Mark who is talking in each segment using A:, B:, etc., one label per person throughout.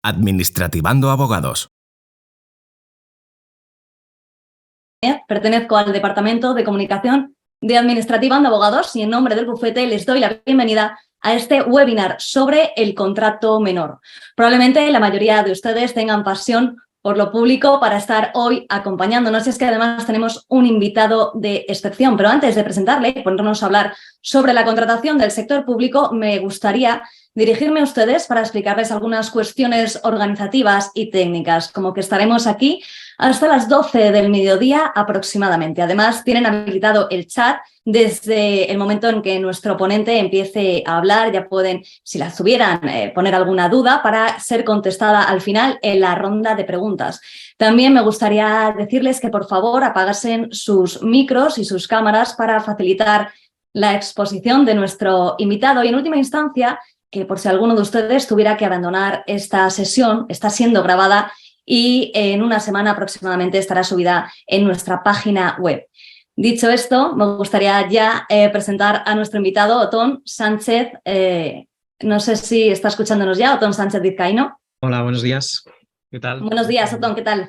A: Administrativando Abogados.
B: Pertenezco al Departamento de Comunicación de Administrativando Abogados y en nombre del bufete les doy la bienvenida a este webinar sobre el contrato menor. Probablemente la mayoría de ustedes tengan pasión por lo público para estar hoy acompañándonos. Es que además tenemos un invitado de excepción. Pero antes de presentarle y ponernos a hablar sobre la contratación del sector público, me gustaría dirigirme a ustedes para explicarles algunas cuestiones organizativas y técnicas, como que estaremos aquí hasta las 12 del mediodía aproximadamente. Además, tienen habilitado el chat desde el momento en que nuestro ponente empiece a hablar. Ya pueden, si las tuvieran, poner alguna duda para ser contestada al final en la ronda de preguntas. También me gustaría decirles que, por favor, apagasen sus micros y sus cámaras para facilitar la exposición de nuestro invitado. Y en última instancia, que por si alguno de ustedes tuviera que abandonar esta sesión, está siendo grabada y en una semana aproximadamente estará subida en nuestra página web. Dicho esto, me gustaría ya presentar a nuestro invitado, Otón Sánchez. No sé si está escuchándonos ya, Otón Sánchez Vizcaíno.
C: Hola, buenos días. ¿Qué tal?
B: Buenos días, Otón, ¿qué tal?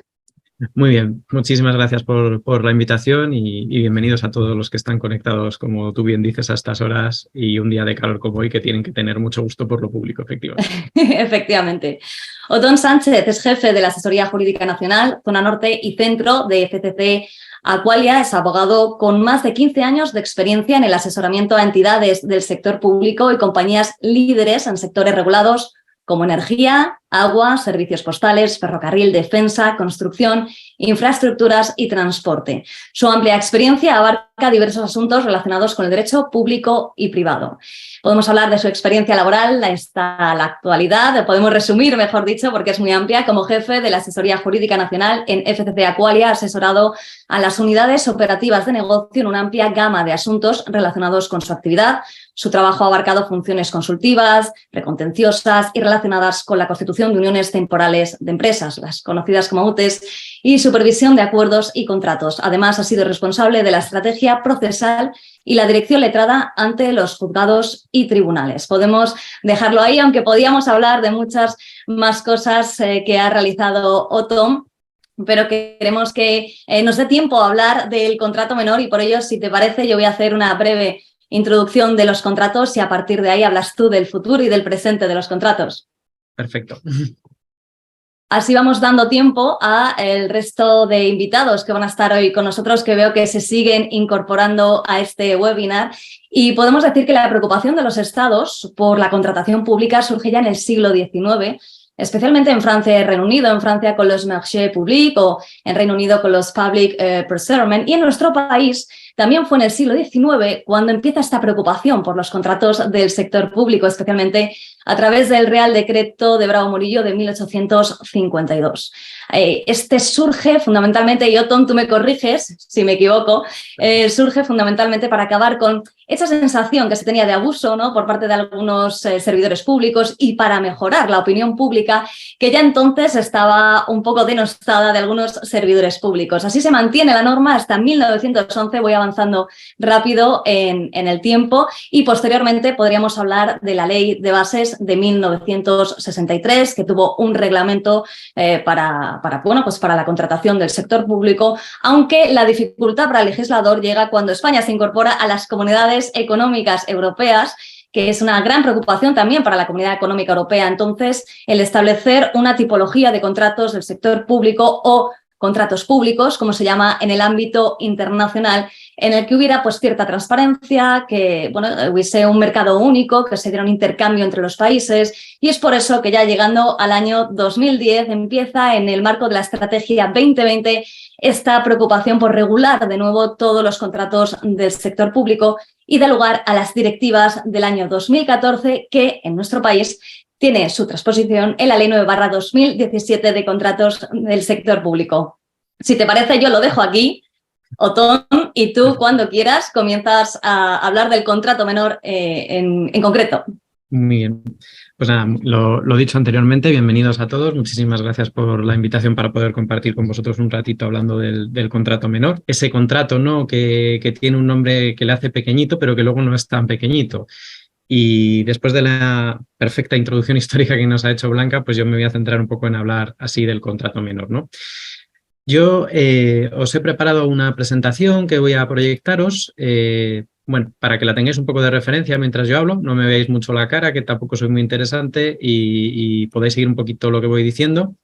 C: Muy bien, muchísimas gracias por la invitación y bienvenidos a todos los que están conectados, como tú bien dices, a estas horas y un día de calor como hoy que tienen que tener mucho gusto por lo público, efectivamente.
B: Efectivamente. Otón Sánchez es jefe de la Asesoría Jurídica Nacional, Zona Norte y Centro de FCC Aqualia. Es abogado con más de 15 años de experiencia en el asesoramiento a entidades del sector público y compañías líderes en sectores regulados como energía, agua, servicios postales, ferrocarril, defensa, construcción, infraestructuras y transporte. Su amplia experiencia abarca diversos asuntos relacionados con el derecho público y privado. Podemos hablar de su experiencia laboral hasta la actualidad, podemos resumir, mejor dicho, porque es muy amplia, como jefe de la Asesoría Jurídica Nacional en FCC Aqualia, ha asesorado a las unidades operativas de negocio en una amplia gama de asuntos relacionados con su actividad. Su trabajo ha abarcado funciones consultivas, precontenciosas y relacionadas con la constitución de uniones temporales de empresas, las conocidas como UTEs, y supervisión de acuerdos y contratos. Además, ha sido responsable de la estrategia procesal y la dirección letrada ante los juzgados y tribunales. Podemos dejarlo ahí, aunque podíamos hablar de muchas más cosas que ha realizado Otón, pero queremos que nos dé tiempo a hablar del contrato menor y por ello, si te parece, yo voy a hacer una breve introducción de los contratos y a partir de ahí hablas tú del futuro y del presente de los contratos.
C: Perfecto.
B: Así vamos dando tiempo al resto de invitados que van a estar hoy con nosotros, que veo que se siguen incorporando a este webinar. Y podemos decir que la preocupación de los estados por la contratación pública surge ya en el siglo XIX, especialmente en Francia y Reino Unido, en Francia con los marchés publics o en Reino Unido con los public procurement. Y en nuestro país también fue en el siglo XIX cuando empieza esta preocupación por los contratos del sector público, especialmente a través del Real Decreto de Bravo Murillo de 1852. Este surge fundamentalmente, y Otón, tú me corriges si me equivoco, surge fundamentalmente para acabar con esa sensación que se tenía de abuso, ¿no?, por parte de algunos servidores públicos y para mejorar la opinión pública que ya entonces estaba un poco denostada de algunos servidores públicos. Así se mantiene la norma hasta 1911, voy avanzando rápido en el tiempo, y posteriormente podríamos hablar de la Ley de Bases de 1963, que tuvo un reglamento para la contratación del sector público, aunque la dificultad para el legislador llega cuando España se incorpora a las comunidades económicas europeas, que es una gran preocupación también para la Comunidad Económica Europea. Entonces, el establecer una tipología de contratos del sector público o contratos públicos, como se llama en el ámbito internacional, en el que hubiera pues cierta transparencia, que hubiese un mercado único, que se diera un intercambio entre los países, y es por eso que ya llegando al año 2010 empieza en el marco de la Estrategia 2020 esta preocupación por regular de nuevo todos los contratos del sector público y da lugar a las directivas del año 2014 que en nuestro país tiene su transposición en la Ley 9/2017 de contratos del sector público. Si te parece, yo lo dejo aquí, Otón, y tú, cuando quieras, comienzas a hablar del contrato menor en concreto.
C: Muy bien. Pues nada, lo dicho anteriormente, bienvenidos a todos. Muchísimas gracias por la invitación para poder compartir con vosotros un ratito hablando del contrato menor. Ese contrato, ¿no?, que tiene un nombre que le hace pequeñito, pero que luego no es tan pequeñito. Y después de la perfecta introducción histórica que nos ha hecho Blanca, pues yo me voy a centrar un poco en hablar así del contrato menor, ¿no? Yo os he preparado una presentación que voy a proyectaros, bueno, para que la tengáis un poco de referencia mientras yo hablo, no me veáis mucho la cara, que tampoco soy muy interesante y podéis seguir un poquito lo que voy diciendo,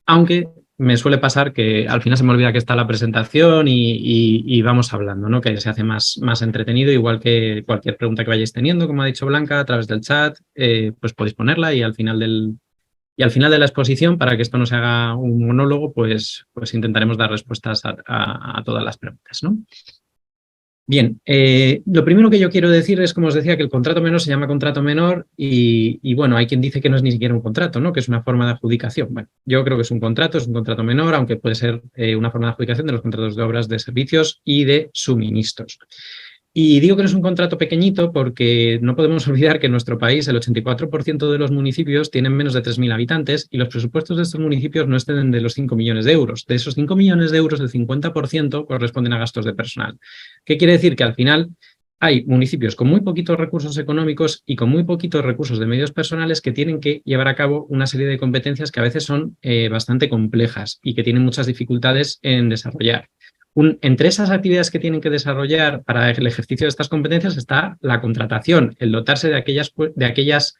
C: aunque me suele pasar que al final se me olvida que está la presentación y vamos hablando, ¿no? Que se hace más entretenido, igual que cualquier pregunta que vayáis teniendo, como ha dicho Blanca, a través del chat, pues podéis ponerla y al final de la exposición, para que esto no se haga un monólogo, pues intentaremos dar respuestas a todas las preguntas, ¿no? Bien, lo primero que yo quiero decir es, como os decía, que el contrato menor se llama contrato menor y bueno, hay quien dice que no es ni siquiera un contrato, ¿no? Que es una forma de adjudicación. Bueno, yo creo que es un contrato menor, aunque puede ser una forma de adjudicación de los contratos de obras, de servicios y de suministros. Y digo que no es un contrato pequeñito porque no podemos olvidar que en nuestro país el 84% de los municipios tienen menos de 3.000 habitantes y los presupuestos de estos municipios no exceden de los 5 millones de euros. De esos 5 millones de euros, el 50% corresponden a gastos de personal. ¿Qué quiere decir? Que al final hay municipios con muy poquitos recursos económicos y con muy poquitos recursos de medios personales que tienen que llevar a cabo una serie de competencias que a veces son bastante complejas y que tienen muchas dificultades en desarrollar. Entre esas actividades que tienen que desarrollar para el ejercicio de estas competencias está la contratación, el dotarse de aquellas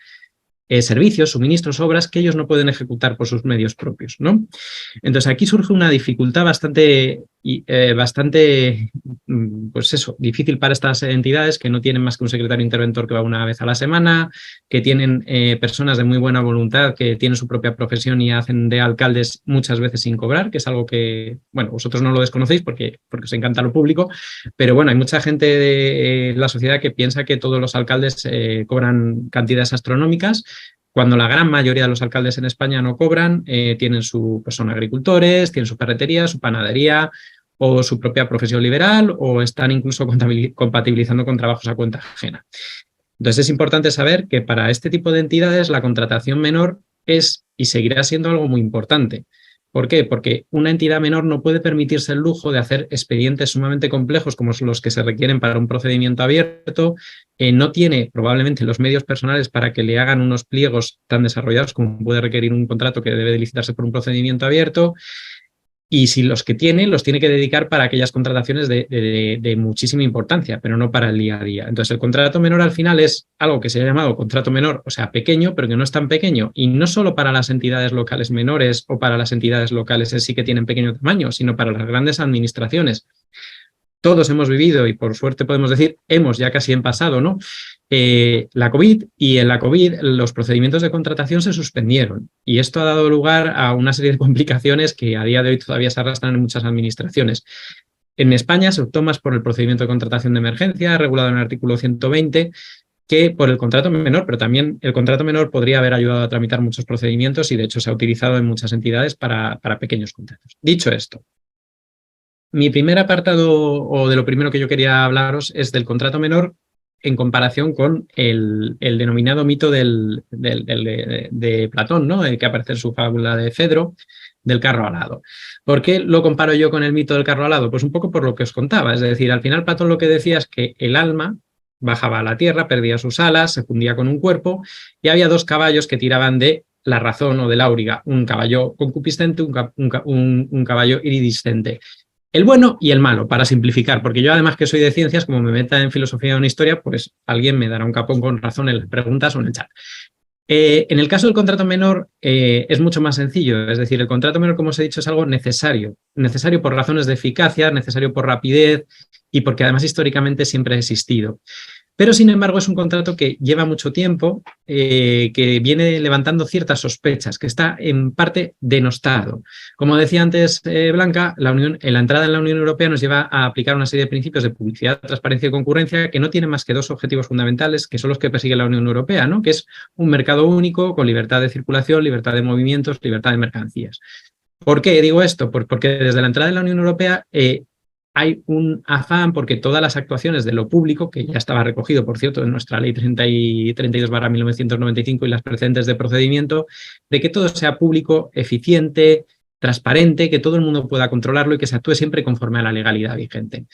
C: servicios, suministros, obras que ellos no pueden ejecutar por sus medios propios, ¿no? Entonces aquí surge una dificultad bastante, pues eso, difícil para estas entidades que no tienen más que un secretario interventor que va una vez a la semana, que tienen personas de muy buena voluntad que tienen su propia profesión y hacen de alcaldes muchas veces sin cobrar, que es algo que, bueno, vosotros no lo desconocéis porque os encanta lo público, pero bueno, hay mucha gente de la sociedad que piensa que todos los alcaldes cobran cantidades astronómicas, cuando la gran mayoría de los alcaldes en España no cobran, tienen pues son agricultores, tienen su ferretería, su panadería o su propia profesión liberal o están incluso compatibilizando con trabajos a cuenta ajena. Entonces es importante saber que para este tipo de entidades la contratación menor es y seguirá siendo algo muy importante. ¿Por qué? Porque una entidad menor no puede permitirse el lujo de hacer expedientes sumamente complejos como son los que se requieren para un procedimiento abierto, no tiene probablemente los medios personales para que le hagan unos pliegos tan desarrollados como puede requerir un contrato que debe de licitarse por un procedimiento abierto, y si los que tiene, los tiene que dedicar para aquellas contrataciones de muchísima importancia, pero no para el día a día. Entonces, el contrato menor al final es algo que se ha llamado contrato menor, o sea, pequeño, pero que no es tan pequeño. Y no solo para las entidades locales menores o para las entidades locales en sí que tienen pequeño tamaño, sino para las grandes administraciones. Todos hemos vivido, y por suerte podemos decir, hemos ya casi en pasado, ¿no? La COVID, y en la COVID los procedimientos de contratación se suspendieron y esto ha dado lugar a una serie de complicaciones que a día de hoy todavía se arrastran en muchas administraciones. En España se optó más por el procedimiento de contratación de emergencia, regulado en el artículo 120, que por el contrato menor, pero también el contrato menor podría haber ayudado a tramitar muchos procedimientos y de hecho se ha utilizado en muchas entidades para pequeños contratos. Dicho esto, mi primer apartado, o de lo primero que yo quería hablaros, es del contrato menor en comparación con el denominado mito de Platón, ¿no? El que aparece en su fábula de Fedro, del carro alado. ¿Por qué lo comparo yo con el mito del carro alado? Pues un poco por lo que os contaba. Es decir, al final Platón lo que decía es que el alma bajaba a la tierra, perdía sus alas, se fundía con un cuerpo y había dos caballos que tiraban de la razón o del áuriga, un caballo concupiscente, un caballo iridiscente. El bueno y el malo, para simplificar, porque yo además que soy de ciencias, como me meta en filosofía o en historia, pues alguien me dará un capón con razón en las preguntas o en el chat. En el caso del contrato menor es mucho más sencillo, es decir, el contrato menor, como os he dicho, es algo necesario por razones de eficacia, necesario por rapidez y porque además históricamente siempre ha existido. Pero, sin embargo, es un contrato que lleva mucho tiempo, que viene levantando ciertas sospechas, que está en parte denostado. Como decía antes Blanca, la entrada en la Unión Europea nos lleva a aplicar una serie de principios de publicidad, transparencia y concurrencia que no tienen más que dos objetivos fundamentales, que son los que persigue la Unión Europea, ¿no? Que es un mercado único con libertad de circulación, libertad de movimientos, libertad de mercancías. ¿Por qué digo esto? Pues porque desde la entrada en la Unión Europea hay un afán porque todas las actuaciones de lo público, que ya estaba recogido, por cierto, en nuestra ley 32/1995 y las precedentes de procedimiento, de que todo sea público, eficiente, transparente, que todo el mundo pueda controlarlo y que se actúe siempre conforme a la legalidad vigente.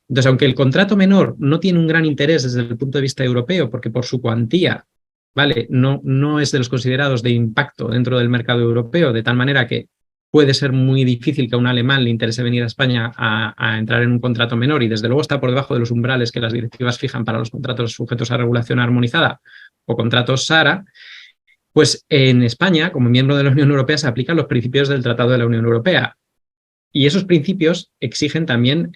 C: Entonces, aunque el contrato menor no tiene un gran interés desde el punto de vista europeo, porque por su cuantía, ¿vale?, no es de los considerados de impacto dentro del mercado europeo, de tal manera que puede ser muy difícil que a un alemán le interese venir a España a entrar en un contrato menor, y desde luego está por debajo de los umbrales que las directivas fijan para los contratos sujetos a regulación armonizada o contratos SARA. Pues en España, como miembro de la Unión Europea, se aplican los principios del Tratado de la Unión Europea. Y esos principios exigen también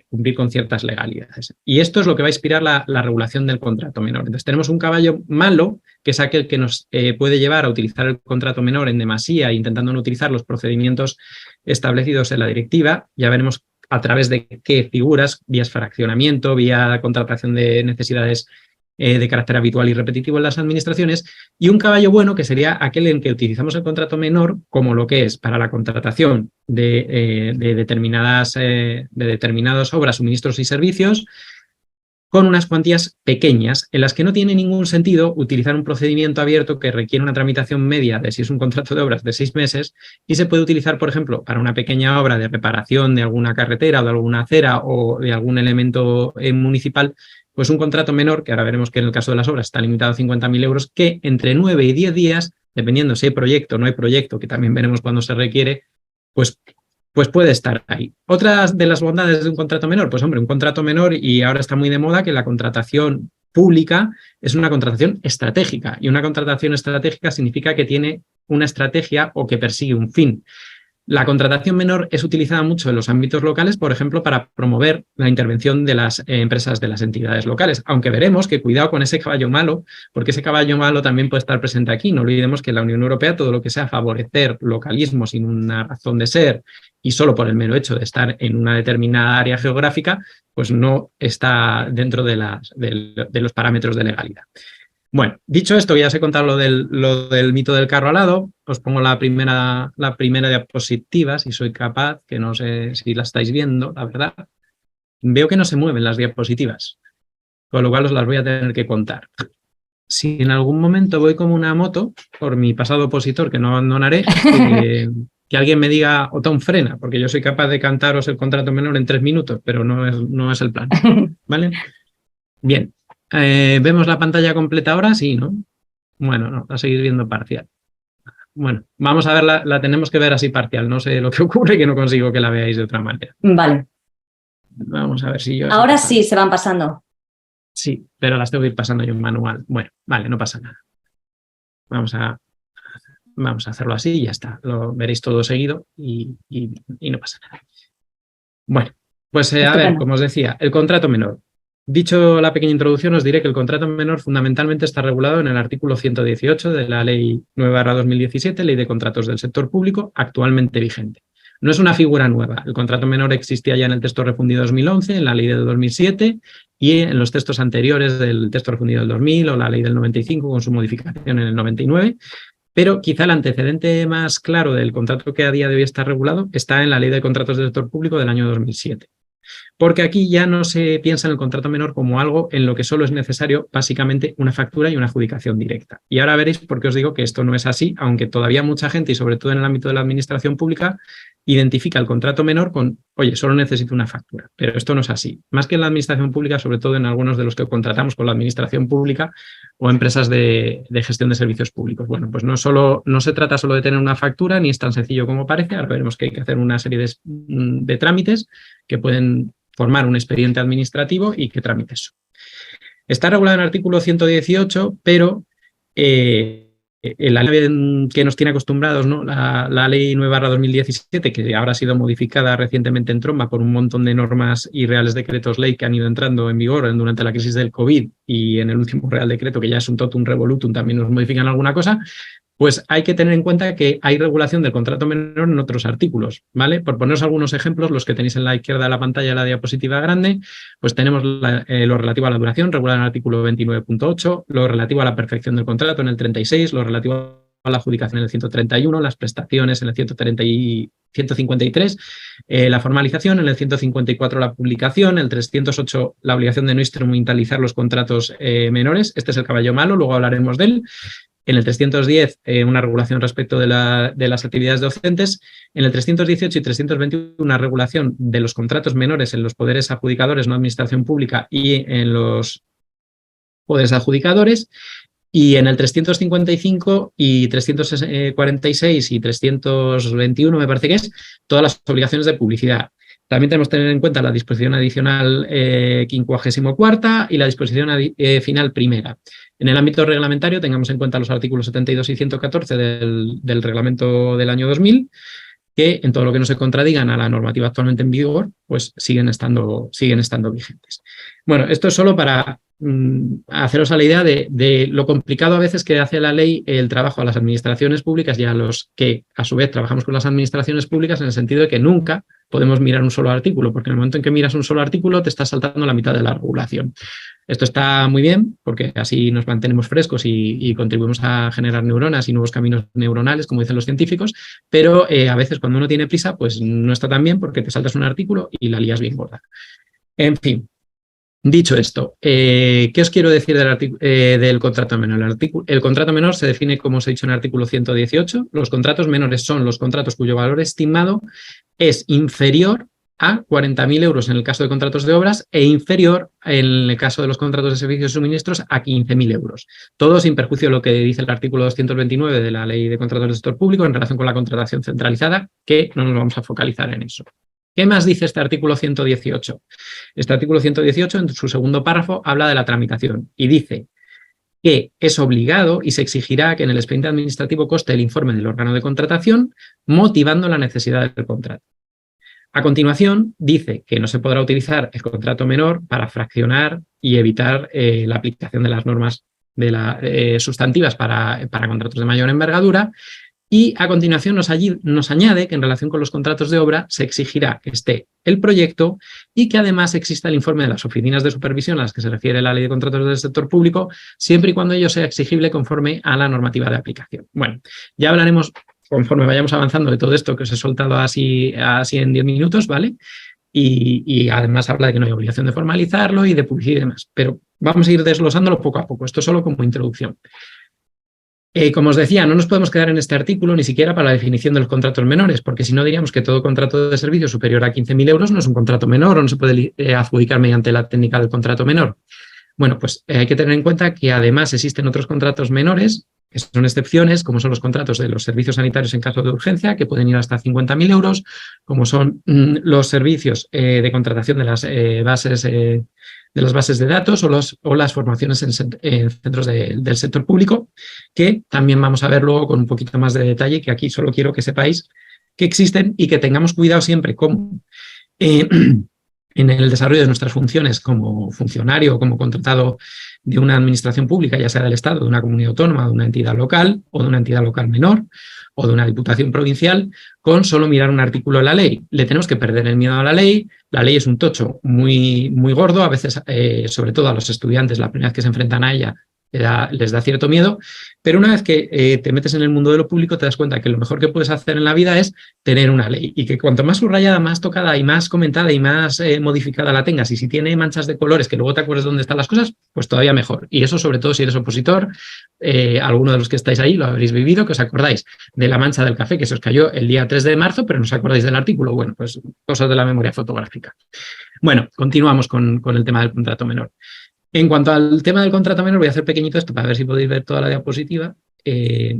C: cumplir con ciertas legalidades. Y esto es lo que va a inspirar la regulación del contrato menor. Entonces tenemos un caballo malo, que es aquel que nos puede llevar a utilizar el contrato menor en demasía, intentando no utilizar los procedimientos establecidos en la directiva. Ya veremos a través de qué figuras, vía fraccionamiento, vía contratación de necesidades de carácter habitual y repetitivo en las administraciones, y un caballo bueno que sería aquel en que utilizamos el contrato menor como lo que es para la contratación de determinadas obras, suministros y servicios, con unas cuantías pequeñas en las que no tiene ningún sentido utilizar un procedimiento abierto que requiere una tramitación media de, si es un contrato de obras, de 6 meses, y se puede utilizar, por ejemplo, para una pequeña obra de reparación de alguna carretera o de alguna acera o de algún elemento municipal, pues un contrato menor, que ahora veremos que en el caso de las obras está limitado a 50.000 euros, que entre 9 y 10 días, dependiendo si hay proyecto o no hay proyecto, que también veremos cuando se requiere, pues puede estar ahí. Otra de las bondades de un contrato menor, pues hombre, un contrato menor, y ahora está muy de moda que la contratación pública es una contratación estratégica, y una contratación estratégica significa que tiene una estrategia o que persigue un fin. La contratación menor es utilizada mucho en los ámbitos locales, por ejemplo, para promover la intervención de las empresas de las entidades locales, aunque veremos que cuidado con ese caballo malo, porque ese caballo malo también puede estar presente aquí. No olvidemos que en la Unión Europea todo lo que sea favorecer localismo sin una razón de ser y solo por el mero hecho de estar en una determinada área geográfica, pues no está dentro de los parámetros de legalidad. Bueno, dicho esto, ya os he contado lo del mito del carro alado. Os pongo la primera diapositiva, si soy capaz, que no sé si la estáis viendo, la verdad. Veo que no se mueven las diapositivas, con lo cual os las voy a tener que contar. Si en algún momento voy como una moto, por mi pasado opositor, que no abandonaré, que alguien me diga, Otón, frena, porque yo soy capaz de cantaros el contrato menor en 3 minutos, pero no es el plan, ¿vale? Bien. ¿Vemos la pantalla completa ahora? Sí, ¿no? Bueno, no, la seguís viendo parcial. Bueno, vamos a verla, la tenemos que ver así parcial. No sé lo que ocurre, que no consigo que la veáis de otra manera.
B: Vale.
C: Vamos a ver si yo...
B: Ahora sí, se van pasando.
C: Sí, pero las tengo que ir pasando yo en manual. Bueno, vale, no pasa nada. Vamos a hacerlo así y ya está. Lo veréis todo seguido y no pasa nada. Bueno, pues a ver, como os decía, el contrato menor. Dicho la pequeña introducción, os diré que el contrato menor fundamentalmente está regulado en el artículo 118 de la Ley 9/2017, Ley de Contratos del Sector Público, actualmente vigente. No es una figura nueva. El contrato menor existía ya en el texto refundido 2011, en la Ley de 2007 y en los textos anteriores del texto refundido del 2000 o la Ley del 95 con su modificación en el 99. Pero quizá el antecedente más claro del contrato que a día de hoy está regulado está en la Ley de Contratos del Sector Público del año 2007. Porque aquí ya no se piensa en el contrato menor como algo en lo que solo es necesario básicamente una factura y una adjudicación directa. Y ahora veréis por qué os digo que esto no es así, aunque todavía mucha gente, y sobre todo en el ámbito de la administración pública, identifica el contrato menor con, oye, solo necesito una factura. Pero esto no es así. Más que en la administración pública, sobre todo en algunos de los que contratamos con la administración pública o empresas de gestión de servicios públicos. Bueno, pues no se trata solo de tener una factura, ni es tan sencillo como parece. Ahora veremos que hay que hacer una serie de trámites que pueden formar un expediente administrativo y que tramite eso. Está regulado en el artículo 118, pero la ley que nos tiene acostumbrados, ¿no? La ley 9/2017, que ahora ha sido modificada recientemente en tromba por un montón de normas y reales decretos ley que han ido entrando en vigor durante la crisis del COVID, y en el último real decreto, que ya es un totum revolutum, también nos modifican alguna cosa. Pues hay que tener en cuenta que hay regulación del contrato menor en otros artículos, ¿vale? Por poneros algunos ejemplos, los que tenéis en la izquierda de la pantalla de la diapositiva grande, pues tenemos lo relativo a la duración, regulado en el artículo 29.8, lo relativo a la perfección del contrato en el 36, lo relativo a la adjudicación en el 131, las prestaciones en el 153, la formalización en el 154, la publicación, el 308, la obligación de no instrumentalizar los contratos menores. Este es el caballo malo, luego hablaremos de él. En el 310, una regulación respecto de las actividades docentes. En el 318 y 321, una regulación de los contratos menores en los poderes adjudicadores, no administración pública, y en los poderes adjudicadores. Y en el 355 y 346 y 321, me parece que es, todas las obligaciones de publicidad. También tenemos que tener en cuenta la disposición adicional 54ª y la disposición final primera. En el ámbito reglamentario tengamos en cuenta los artículos 72 y 114 del reglamento del año 2000, que en todo lo que no se contradigan a la normativa actualmente en vigor, pues siguen estando vigentes. Bueno, esto es solo para haceros a la idea de lo complicado a veces que hace la ley el trabajo a las administraciones públicas y a los que a su vez trabajamos con las administraciones públicas, en el sentido de que nunca podemos mirar un solo artículo, porque en el momento en que miras un solo artículo te estás saltando la mitad de la regulación. Esto está muy bien porque así nos mantenemos frescos y contribuimos a generar neuronas y nuevos caminos neuronales, como dicen los científicos, pero a veces cuando uno tiene prisa pues no está tan bien porque te saltas un artículo y la lías bien gorda. En fin. Dicho esto, ¿qué os quiero decir del contrato menor? El contrato menor se define, como os he dicho, en el artículo 118. Los contratos menores son los contratos cuyo valor estimado es inferior a 40.000 euros en el caso de contratos de obras e inferior en el caso de los contratos de servicios y suministros a 15.000 euros. Todo sin perjuicio de lo que dice el artículo 229 de la Ley de Contratos del Sector Público en relación con la contratación centralizada, que no nos vamos a focalizar en eso. ¿Qué más dice este artículo 118? Este artículo 118, en su segundo párrafo, habla de la tramitación y dice que es obligado y se exigirá que en el expediente administrativo conste el informe del órgano de contratación motivando la necesidad del contrato. A continuación, dice que no se podrá utilizar el contrato menor para fraccionar y evitar la aplicación de las normas sustantivas para contratos de mayor envergadura. Y a continuación nos añade que en relación con los contratos de obra se exigirá que esté el proyecto y que además exista el informe de las oficinas de supervisión a las que se refiere la Ley de Contratos del Sector Público, siempre y cuando ello sea exigible conforme a la normativa de aplicación. Bueno, ya hablaremos conforme vayamos avanzando de todo esto que os he soltado así en 10 minutos, ¿vale? Y además habla de que no hay obligación de formalizarlo y de publicidad y demás, pero vamos a ir desglosándolo poco a poco, esto solo como introducción. Como os decía, no nos podemos quedar en este artículo ni siquiera para la definición de los contratos menores, porque si no diríamos que todo contrato de servicio superior a 15.000 euros no es un contrato menor o no se puede adjudicar mediante la técnica del contrato menor. Bueno, pues hay que tener en cuenta que además existen otros contratos menores, que son excepciones, como son los contratos de los servicios sanitarios en caso de urgencia, que pueden ir hasta 50.000 euros, como son los servicios de contratación de las bases de datos o las formaciones en centros del sector público, que también vamos a ver luego con un poquito más de detalle, que aquí solo quiero que sepáis que existen y que tengamos cuidado siempre como en el desarrollo de nuestras funciones como funcionario o como contratado de una administración pública, ya sea del Estado, de una comunidad autónoma, de una entidad local o de una entidad local menor o de una diputación provincial, con solo mirar un artículo de la ley. Le tenemos que perder el miedo a la ley es un tocho muy, muy gordo, a veces, sobre todo a los estudiantes, la primera vez que se enfrentan a ella, les da cierto miedo, pero una vez que te metes en el mundo de lo público te das cuenta que lo mejor que puedes hacer en la vida es tener una ley y que cuanto más subrayada, más tocada y más comentada y más modificada la tengas, y si tiene manchas de colores que luego te acuerdes dónde están las cosas, pues todavía mejor. Y eso sobre todo si eres opositor, alguno de los que estáis ahí lo habréis vivido, que os acordáis de la mancha del café que se os cayó el día 3 de marzo, pero no os acordáis del artículo. Bueno, pues cosas de la memoria fotográfica. Bueno, continuamos con el tema del contrato menor. En cuanto al tema del contrato menor, voy a hacer pequeñito esto para ver si podéis ver toda la diapositiva. Pues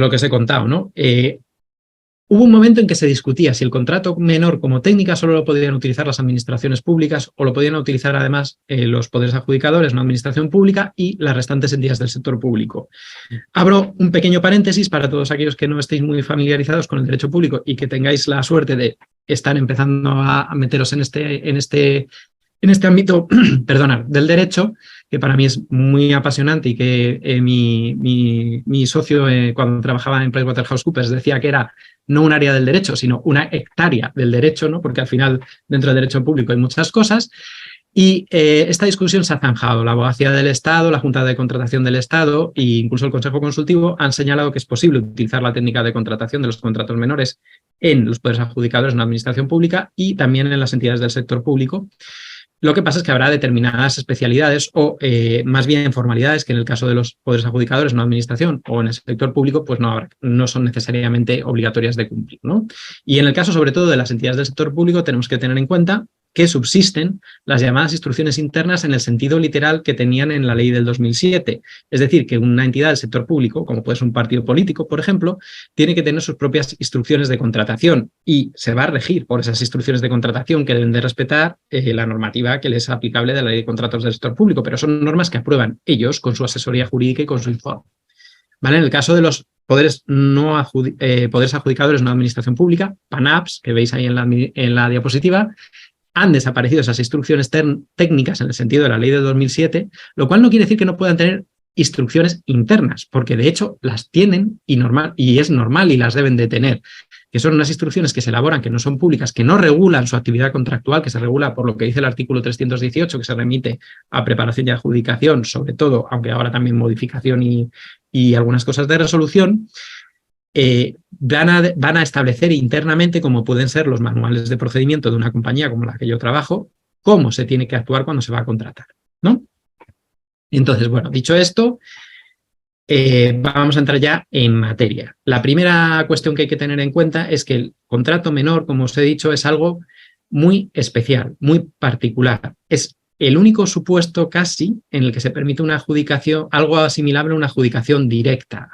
C: lo que os he contado, ¿no? Hubo un momento en que se discutía si el contrato menor como técnica solo lo podían utilizar las administraciones públicas o lo podían utilizar además los poderes adjudicadores, una administración pública y las restantes entidades del sector público. Abro un pequeño paréntesis para todos aquellos que no estéis muy familiarizados con el derecho público y que tengáis la suerte de estar empezando a meteros en este ámbito del derecho, que para mí es muy apasionante y que mi socio cuando trabajaba en PricewaterhouseCoopers decía que era no un área del derecho, sino una hectárea del derecho, ¿no? Porque al final dentro del derecho público hay muchas cosas. Y esta discusión se ha zanjado. La Abogacía del Estado, la Junta de Contratación del Estado e incluso el Consejo Consultivo han señalado que es posible utilizar la técnica de contratación de los contratos menores en los poderes adjudicadores en la administración pública y también en las entidades del sector público, Lo que pasa es que habrá determinadas especialidades o más bien formalidades que en el caso de los poderes adjudicadores, no administración, o en el sector público, pues no son necesariamente obligatorias de cumplir, ¿no? Y en el caso sobre todo de las entidades del sector público tenemos que tener en cuenta que subsisten las llamadas instrucciones internas en el sentido literal que tenían en la ley del 2007. Es decir, que una entidad del sector público, como puede ser un partido político, por ejemplo, tiene que tener sus propias instrucciones de contratación y se va a regir por esas instrucciones de contratación que deben de respetar la normativa que les es aplicable de la ley de contratos del sector público, pero son normas que aprueban ellos con su asesoría jurídica y con su informe. ¿Vale? En el caso de los poderes adjudicadores no administración pública, PANAPs, que veis ahí en la diapositiva, han desaparecido esas instrucciones técnicas en el sentido de la ley de 2007, lo cual no quiere decir que no puedan tener instrucciones internas, porque de hecho las tienen y es normal y las deben de tener, que son unas instrucciones que se elaboran, que no son públicas, que no regulan su actividad contractual, que se regula por lo que dice el artículo 318, que se remite a preparación y adjudicación, sobre todo, aunque ahora también modificación y algunas cosas de resolución. Van a establecer internamente, como pueden ser los manuales de procedimiento de una compañía como la que yo trabajo, cómo se tiene que actuar cuando se va a contratar, ¿no? Entonces, bueno, dicho esto, vamos a entrar ya en materia. La primera cuestión que hay que tener en cuenta es que el contrato menor, como os he dicho, es algo muy especial, muy particular. Es el único supuesto casi en el que se permite una adjudicación, algo asimilable a una adjudicación directa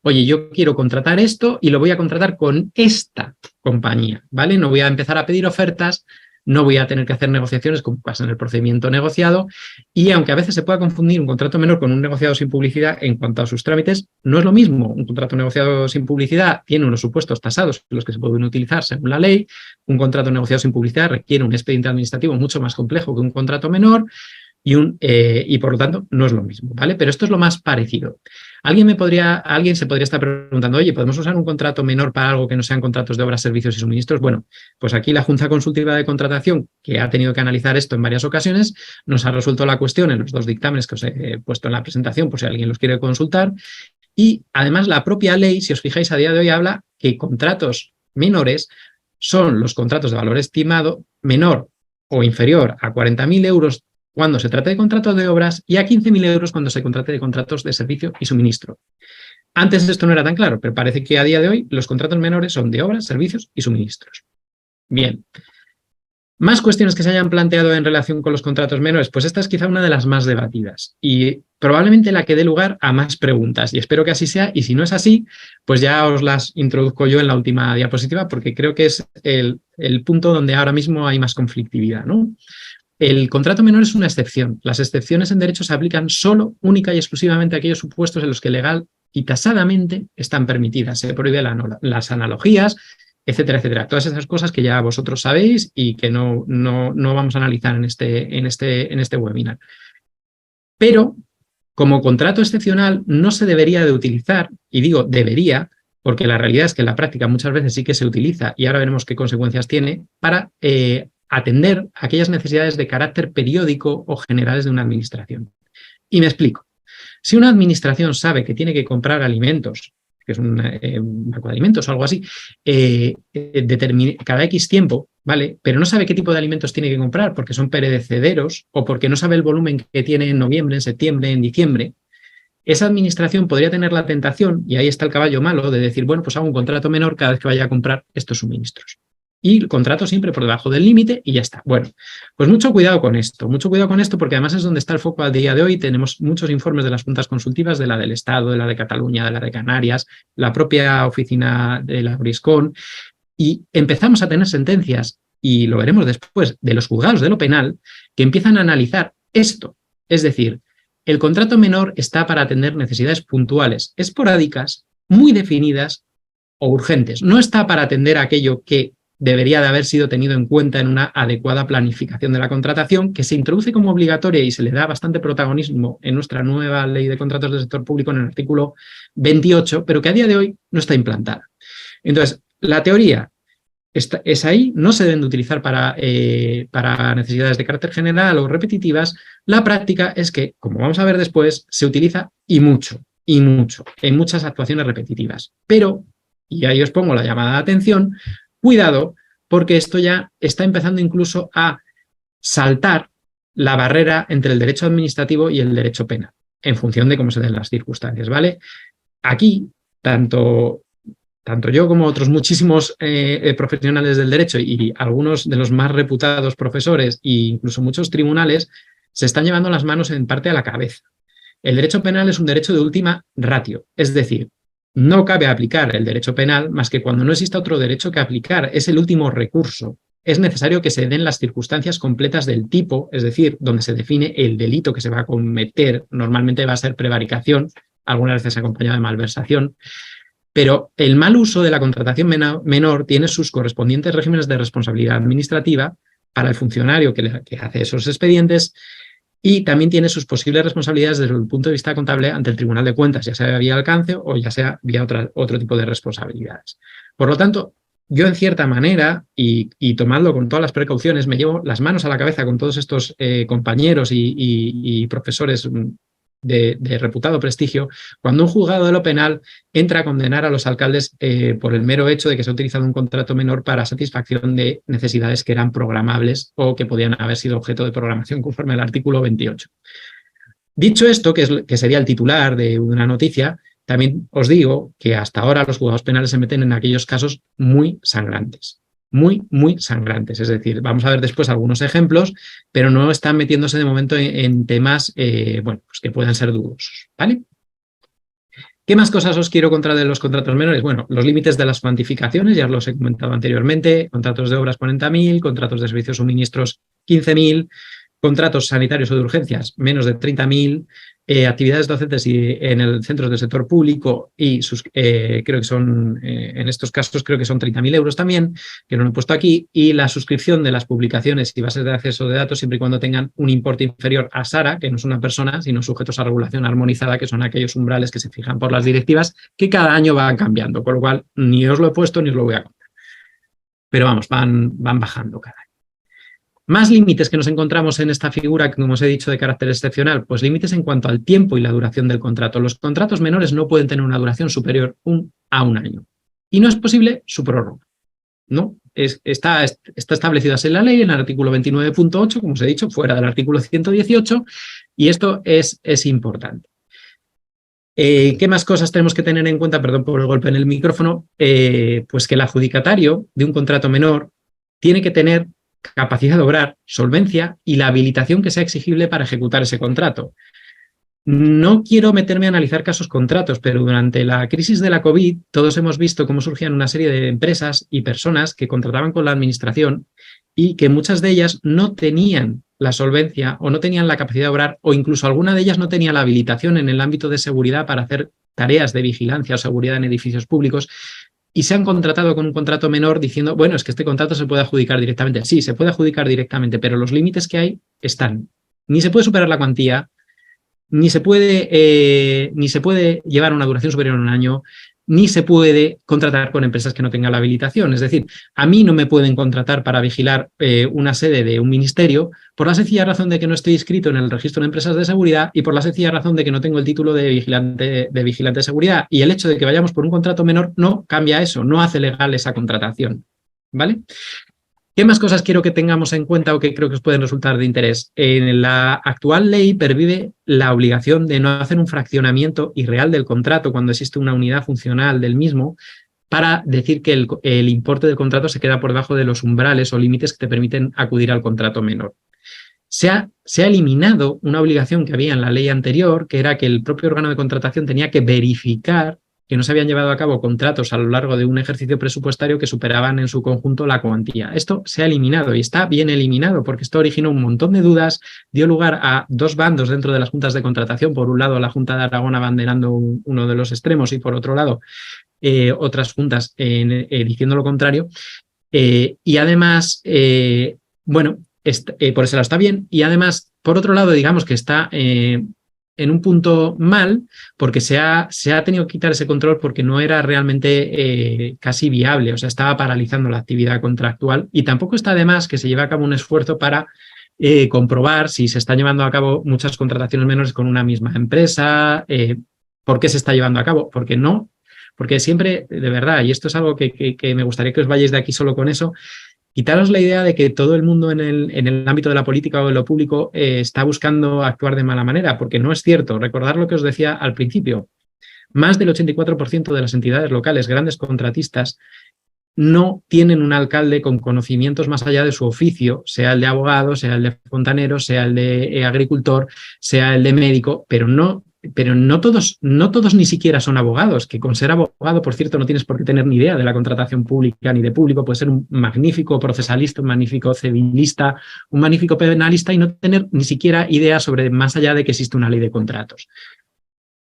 C: oye, yo quiero contratar esto y lo voy a contratar con esta compañía, ¿vale? No voy a empezar a pedir ofertas, no voy a tener que hacer negociaciones como pasa en el procedimiento negociado y aunque a veces se pueda confundir un contrato menor con un negociado sin publicidad en cuanto a sus trámites, no es lo mismo. Un contrato negociado sin publicidad tiene unos supuestos tasados los que se pueden utilizar según la ley. Un contrato negociado sin publicidad requiere un expediente administrativo mucho más complejo que un contrato menor y por lo tanto no es lo mismo, ¿vale? Pero esto es lo más parecido. Alguien se podría estar preguntando, oye, ¿podemos usar un contrato menor para algo que no sean contratos de obras, servicios y suministros? Bueno, pues aquí la Junta Consultiva de Contratación, que ha tenido que analizar esto en varias ocasiones, nos ha resuelto la cuestión en los dos dictámenes que os he puesto en la presentación, por si alguien los quiere consultar. Y además la propia ley, si os fijáis, a día de hoy habla que contratos menores son los contratos de valor estimado menor o inferior a 40.000 euros cuando se trate de contratos de obras y a 15.000 euros cuando se trate de contratos de servicio y suministro. Antes esto no era tan claro, pero parece que a día de hoy los contratos menores son de obras, servicios y suministros. Bien. Más cuestiones que se hayan planteado en relación con los contratos menores, pues esta es quizá una de las más debatidas y probablemente la que dé lugar a más preguntas y espero que así sea y si no es así, pues ya os las introduzco yo en la última diapositiva porque creo que es el punto donde ahora mismo hay más conflictividad, ¿no? El contrato menor es una excepción. Las excepciones en derecho se aplican solo, única y exclusivamente a aquellos supuestos en los que legal y tasadamente están permitidas. Se prohíben las analogías, etcétera, etcétera. Todas esas cosas que ya vosotros sabéis y que no vamos a analizar en este webinar. Pero, como contrato excepcional, no se debería de utilizar, y digo debería, porque la realidad es que en la práctica muchas veces sí que se utiliza, y ahora veremos qué consecuencias tiene, para atender aquellas necesidades de carácter periódico o generales de una administración. Y me explico. Si una administración sabe que tiene que comprar alimentos, que es un banco de alimentos o algo así, cada X tiempo, ¿vale? Pero no sabe qué tipo de alimentos tiene que comprar porque son perecederos o porque no sabe el volumen que tiene en noviembre, en septiembre, en diciembre, esa administración podría tener la tentación, y ahí está el caballo malo, de decir, bueno, pues hago un contrato menor cada vez que vaya a comprar estos suministros. Y el contrato siempre por debajo del límite y ya está. Bueno, pues mucho cuidado con esto porque además es donde está el foco al día de hoy. Tenemos muchos informes de las juntas consultivas, de la del Estado, de la de Cataluña, de la de Canarias, la propia oficina de la Briscón, y empezamos a tener sentencias, y lo veremos después, de los juzgados de lo penal, que empiezan a analizar esto. Es decir, el contrato menor está para atender necesidades puntuales, esporádicas, muy definidas o urgentes. No está para atender aquello que debería de haber sido tenido en cuenta en una adecuada planificación de la contratación, que se introduce como obligatoria y se le da bastante protagonismo en nuestra nueva ley de contratos del sector público en el artículo 28, pero que a día de hoy no está implantada. Entonces, la teoría es ahí, no se deben de utilizar para necesidades de carácter general o repetitivas. La práctica es que, como vamos a ver después, se utiliza y mucho, en muchas actuaciones repetitivas. Pero, y ahí os pongo la llamada de atención, cuidado, porque esto ya está empezando incluso a saltar la barrera entre el derecho administrativo y el derecho penal, en función de cómo se den las circunstancias, ¿vale? Aquí, tanto yo como otros muchísimos profesionales del derecho y algunos de los más reputados profesores e incluso muchos tribunales se están llevando las manos en parte a la cabeza. El derecho penal es un derecho de última ratio, es decir, no cabe aplicar el derecho penal más que cuando no exista otro derecho que aplicar, es el último recurso. Es necesario que se den las circunstancias completas del tipo, es decir, donde se define el delito que se va a cometer, normalmente va a ser prevaricación, algunas veces acompañado de malversación, pero el mal uso de la contratación menor tiene sus correspondientes regímenes de responsabilidad administrativa para el funcionario que hace esos expedientes y también tiene sus posibles responsabilidades desde el punto de vista contable ante el Tribunal de Cuentas, ya sea vía alcance o ya sea vía otro tipo de responsabilidades. Por lo tanto, yo en cierta manera, y tomadlo con todas las precauciones, me llevo las manos a la cabeza con todos estos compañeros y profesores de reputado prestigio, cuando un juzgado de lo penal entra a condenar a los alcaldes por el mero hecho de que se ha utilizado un contrato menor para satisfacción de necesidades que eran programables o que podían haber sido objeto de programación conforme al artículo 28. Dicho esto, que sería el titular de una noticia, también os digo que hasta ahora los juzgados penales se meten en aquellos casos muy sangrantes. Muy, muy sangrantes. Es decir, vamos a ver después algunos ejemplos, pero no están metiéndose de momento en temas bueno, pues que puedan ser dudosos, ¿vale? ¿Qué más cosas os quiero contar de los contratos menores? Bueno, los límites de las cuantificaciones, ya los he comentado anteriormente, contratos de obras 40.000, contratos de servicios suministros 15.000, contratos sanitarios o de urgencias menos de 30.000, actividades docentes en el centro del sector público y creo que son, en estos casos creo que son 30.000 euros también, que no lo he puesto aquí, y la suscripción de las publicaciones y bases de acceso de datos siempre y cuando tengan un importe inferior a SARA, que no es una persona, sino sujetos a regulación armonizada, que son aquellos umbrales que se fijan por las directivas, que cada año van cambiando, con lo cual ni os lo he puesto ni os lo voy a contar. Pero vamos, van bajando cada año. Más límites que nos encontramos en esta figura, como os he dicho, de carácter excepcional, pues límites en cuanto al tiempo y la duración del contrato. Los contratos menores no pueden tener una duración superior a un año. Y no es posible su prórroga, ¿no? Está establecido así en la ley, en el artículo 29.8, como os he dicho, fuera del artículo 118, y esto es importante. ¿Qué más cosas tenemos que tener en cuenta? Perdón por el golpe en el micrófono. Pues que el adjudicatario de un contrato menor tiene que tener capacidad de obrar, solvencia y la habilitación que sea exigible para ejecutar ese contrato. No quiero meterme a analizar casos contratos, pero durante la crisis de la COVID todos hemos visto cómo surgían una serie de empresas y personas que contrataban con la administración y que muchas de ellas no tenían la solvencia o no tenían la capacidad de obrar o incluso alguna de ellas no tenía la habilitación en el ámbito de seguridad para hacer tareas de vigilancia o seguridad en edificios públicos. Y se han contratado con un contrato menor diciendo, bueno, es que este contrato se puede adjudicar directamente. Sí, se puede adjudicar directamente, pero los límites que hay están. Ni se puede superar la cuantía, ni se puede llevar una duración superior a un año, ni se puede contratar con empresas que no tengan la habilitación. Es decir, a mí no me pueden contratar para vigilar una sede de un ministerio por la sencilla razón de que no estoy inscrito en el registro de empresas de seguridad y por la sencilla razón de que no tengo el título de vigilante de seguridad. Y el hecho de que vayamos por un contrato menor no cambia eso, no hace legal esa contratación, ¿vale? ¿Qué más cosas quiero que tengamos en cuenta o que creo que os pueden resultar de interés? En la actual ley pervive la obligación de no hacer un fraccionamiento irreal del contrato cuando existe una unidad funcional del mismo para decir que el importe del contrato se queda por debajo de los umbrales o límites que te permiten acudir al contrato menor. Se ha eliminado una obligación que había en la ley anterior, que era que el propio órgano de contratación tenía que verificar que no se habían llevado a cabo contratos a lo largo de un ejercicio presupuestario que superaban en su conjunto la cuantía. Esto se ha eliminado y está bien eliminado porque esto originó un montón de dudas, dio lugar a dos bandos dentro de las juntas de contratación. Por un lado, la Junta de Aragón abanderando uno de los extremos y por otro lado, otras juntas diciendo lo contrario. Y además, bueno, por ese lado está bien y además, por otro lado, digamos que está en un punto mal, porque se ha tenido que quitar ese control porque no era realmente casi viable, o sea, estaba paralizando la actividad contractual y tampoco está de más que se lleve a cabo un esfuerzo para comprobar si se están llevando a cabo muchas contrataciones menores con una misma empresa, por qué se está llevando a cabo, porque siempre, de verdad, y esto es algo que me gustaría que os vayáis de aquí solo con eso, Quitaros la idea de que todo el mundo en el ámbito de la política o de lo público está buscando actuar de mala manera, porque no es cierto. Recordad lo que os decía al principio. Más del 84% de las entidades locales, grandes contratistas, no tienen un alcalde con conocimientos más allá de su oficio, sea el de abogado, sea el de fontanero, sea el de agricultor, sea el de médico, pero no todos ni siquiera son abogados, que con ser abogado, por cierto, no tienes por qué tener ni idea de la contratación pública ni de público, puedes ser un magnífico procesalista, un magnífico civilista, un magnífico penalista y no tener ni siquiera idea sobre más allá de que existe una ley de contratos.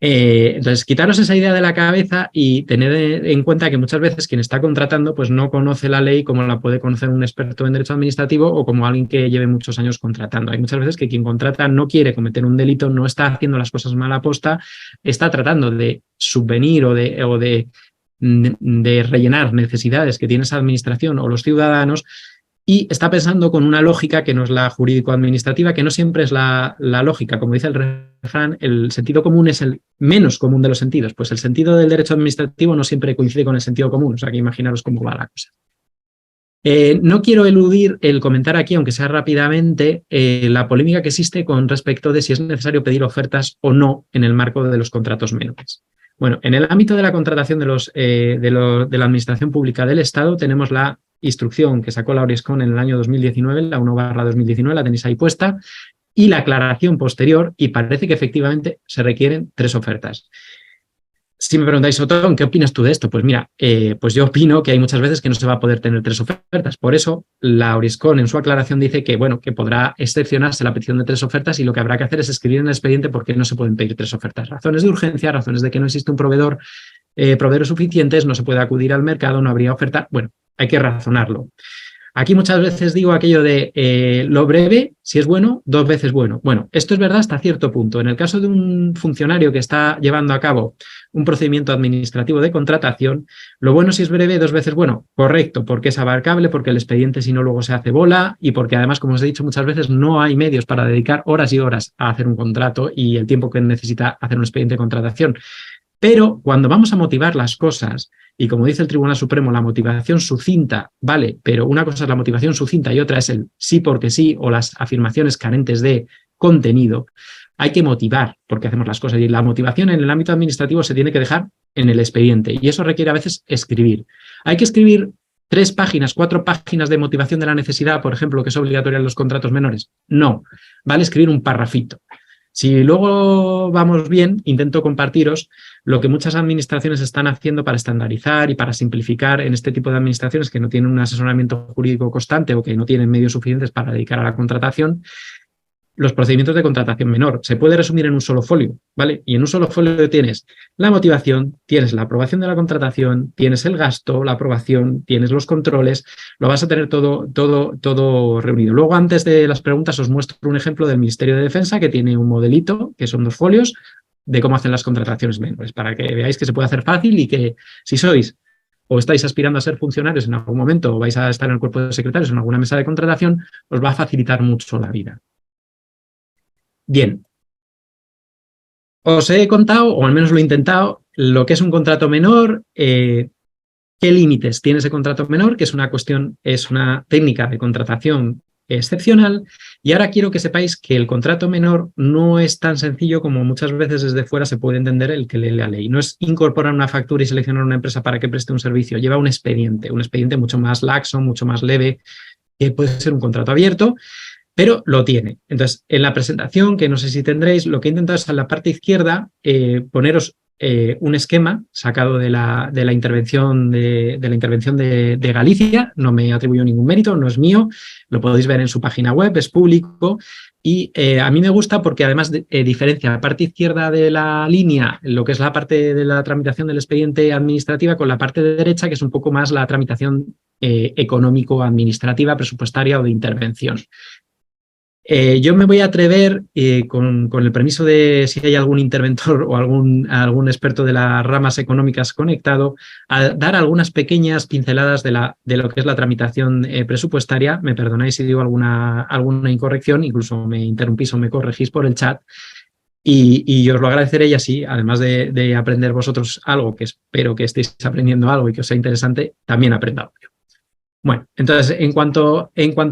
C: Entonces, quitaros esa idea de la cabeza y tener en cuenta que muchas veces quien está contratando pues no conoce la ley como la puede conocer un experto en derecho administrativo o como alguien que lleve muchos años contratando. Hay muchas veces que quien contrata no quiere cometer un delito, no está haciendo las cosas mal aposta, está tratando de subvenir o de rellenar necesidades que tiene esa administración o los ciudadanos, y está pensando con una lógica que no es la jurídico-administrativa, que no siempre es la lógica. Como dice el refrán, el sentido común es el menos común de los sentidos. Pues el sentido del derecho administrativo no siempre coincide con el sentido común. O sea, que imaginaros cómo va la cosa. No quiero eludir el comentar aquí, aunque sea rápidamente, la polémica que existe con respecto de si es necesario pedir ofertas o no en el marco de los contratos menores. Bueno, en el ámbito de la contratación de la Administración Pública del Estado tenemos la instrucción que sacó la Auriscon en el año 2019, la 1/2019, la tenéis ahí puesta, y la aclaración posterior, y parece que efectivamente se requieren 3 ofertas. Si me preguntáis, Otón, ¿qué opinas tú de esto? Pues mira, pues yo opino que hay muchas veces que no se va a poder tener 3 ofertas. Por eso, la Auriscon en su aclaración dice que, bueno, que podrá excepcionarse la petición de 3 ofertas y lo que habrá que hacer es escribir en el expediente por qué no se pueden pedir 3 ofertas. Razones de urgencia, razones de que no existe un proveedores suficientes, no se puede acudir al mercado, no habría oferta. Bueno, hay que razonarlo. Aquí muchas veces digo aquello de lo breve, si es bueno, 2 veces bueno. Bueno, esto es verdad hasta cierto punto. En el caso de un funcionario que está llevando a cabo un procedimiento administrativo de contratación, lo bueno si es breve, 2 veces bueno. Correcto, porque es abarcable, porque el expediente si no luego se hace bola y porque además, como os he dicho muchas veces, no hay medios para dedicar horas y horas a hacer un contrato y el tiempo que necesita hacer un expediente de contratación. Pero cuando vamos a motivar las cosas, y como dice el Tribunal Supremo, la motivación sucinta, vale, pero una cosa es la motivación sucinta y otra es el sí porque sí o las afirmaciones carentes de contenido, hay que motivar por qué hacemos las cosas. Y la motivación en el ámbito administrativo se tiene que dejar en el expediente y eso requiere a veces escribir. Hay que escribir 3 páginas, 4 páginas de motivación de la necesidad, por ejemplo, que es obligatoria en los contratos menores. No, vale escribir un parrafito. Si luego vamos bien, intento compartiros lo que muchas administraciones están haciendo para estandarizar y para simplificar en este tipo de administraciones que no tienen un asesoramiento jurídico constante o que no tienen medios suficientes para dedicar a la contratación, los procedimientos de contratación menor. Se puede resumir en un solo folio, ¿vale? Y en un solo folio tienes la motivación, tienes la aprobación de la contratación, tienes el gasto, la aprobación, tienes los controles, lo vas a tener todo reunido. Luego, antes de las preguntas, os muestro un ejemplo del Ministerio de Defensa que tiene un modelito, que son 2 folios, de cómo hacen las contrataciones menores, para que veáis que se puede hacer fácil y que si sois o estáis aspirando a ser funcionarios en algún momento o vais a estar en el cuerpo de secretarios o en alguna mesa de contratación, os va a facilitar mucho la vida. Bien, os he contado, o al menos lo he intentado, lo que es un contrato menor, qué límites tiene ese contrato menor, que es una técnica de contratación excepcional, y ahora quiero que sepáis que el contrato menor no es tan sencillo como muchas veces desde fuera se puede entender el que lee la ley. No es incorporar una factura y seleccionar una empresa para que preste un servicio, lleva un expediente mucho más laxo, mucho más leve, que puede ser un contrato abierto, pero lo tiene. Entonces, en la presentación, que no sé si tendréis, lo que he intentado es en la parte izquierda poneros un esquema sacado de la intervención de Galicia. No me atribuyo ningún mérito, no es mío, lo podéis ver en su página web, es público y a mí me gusta porque además diferencia la parte izquierda de la línea, lo que es la parte de la tramitación del expediente administrativa, con la parte de derecha, que es un poco más la tramitación económico-administrativa, presupuestaria o de intervención. Yo me voy a atrever, con el permiso de si hay algún interventor o algún experto de las ramas económicas conectado, a dar algunas pequeñas pinceladas de lo que es la tramitación presupuestaria. Me perdonáis si digo alguna incorrección, incluso me interrumpís o me corregís por el chat. Y os lo agradeceré y así, además de aprender vosotros algo, que espero que estéis aprendiendo algo y que os sea interesante, también aprenda yo. Bueno, entonces, en cuanto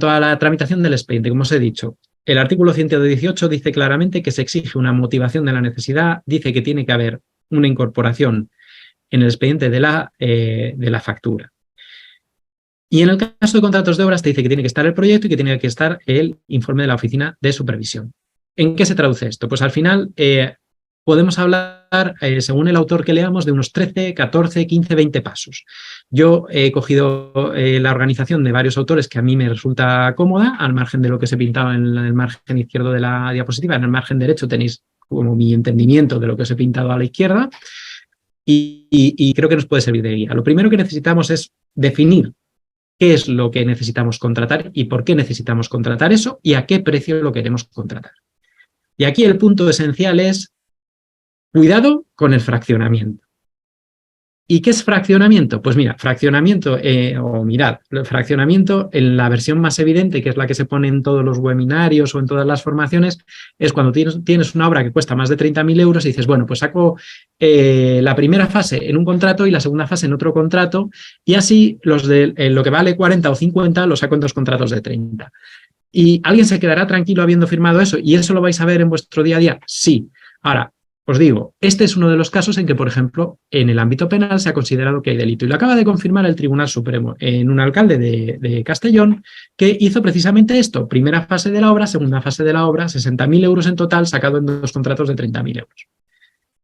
C: a la tramitación del expediente, como os he dicho, el artículo 118 dice claramente que se exige una motivación de la necesidad, dice que tiene que haber una incorporación en el expediente de la factura. Y en el caso de contratos de obras te dice que tiene que estar el proyecto y que tiene que estar el informe de la oficina de supervisión. ¿En qué se traduce esto? Pues al final podemos hablar, según el autor que leamos, de unos 13, 14, 15, 20 pasos. Yo he cogido la organización de varios autores que a mí me resulta cómoda, al margen de lo que se pintaba en el margen izquierdo de la diapositiva. En el margen derecho tenéis como mi entendimiento de lo que os he pintado a la izquierda y creo que nos puede servir de guía. Lo primero que necesitamos es definir qué es lo que necesitamos contratar y por qué necesitamos contratar eso y a qué precio lo queremos contratar. Y aquí el punto esencial es cuidado con el fraccionamiento. ¿Y qué es fraccionamiento? Pues mira, fraccionamiento en la versión más evidente, que es la que se pone en todos los webinarios o en todas las formaciones, es cuando tienes una obra que cuesta más de 30.000 euros y dices, bueno, pues saco la primera fase en un contrato y la segunda fase en otro contrato y así los de lo que vale 40 o 50 los saco en 2 contratos de 30. ¿Y alguien se quedará tranquilo habiendo firmado eso? ¿Y eso lo vais a ver en vuestro día a día? Sí. Ahora, os digo, este es uno de los casos en que, por ejemplo, en el ámbito penal se ha considerado que hay delito. Y lo acaba de confirmar el Tribunal Supremo en un alcalde de Castellón que hizo precisamente esto. Primera fase de la obra, segunda fase de la obra, 60.000 euros en total, sacado en 2 contratos de 30.000 euros.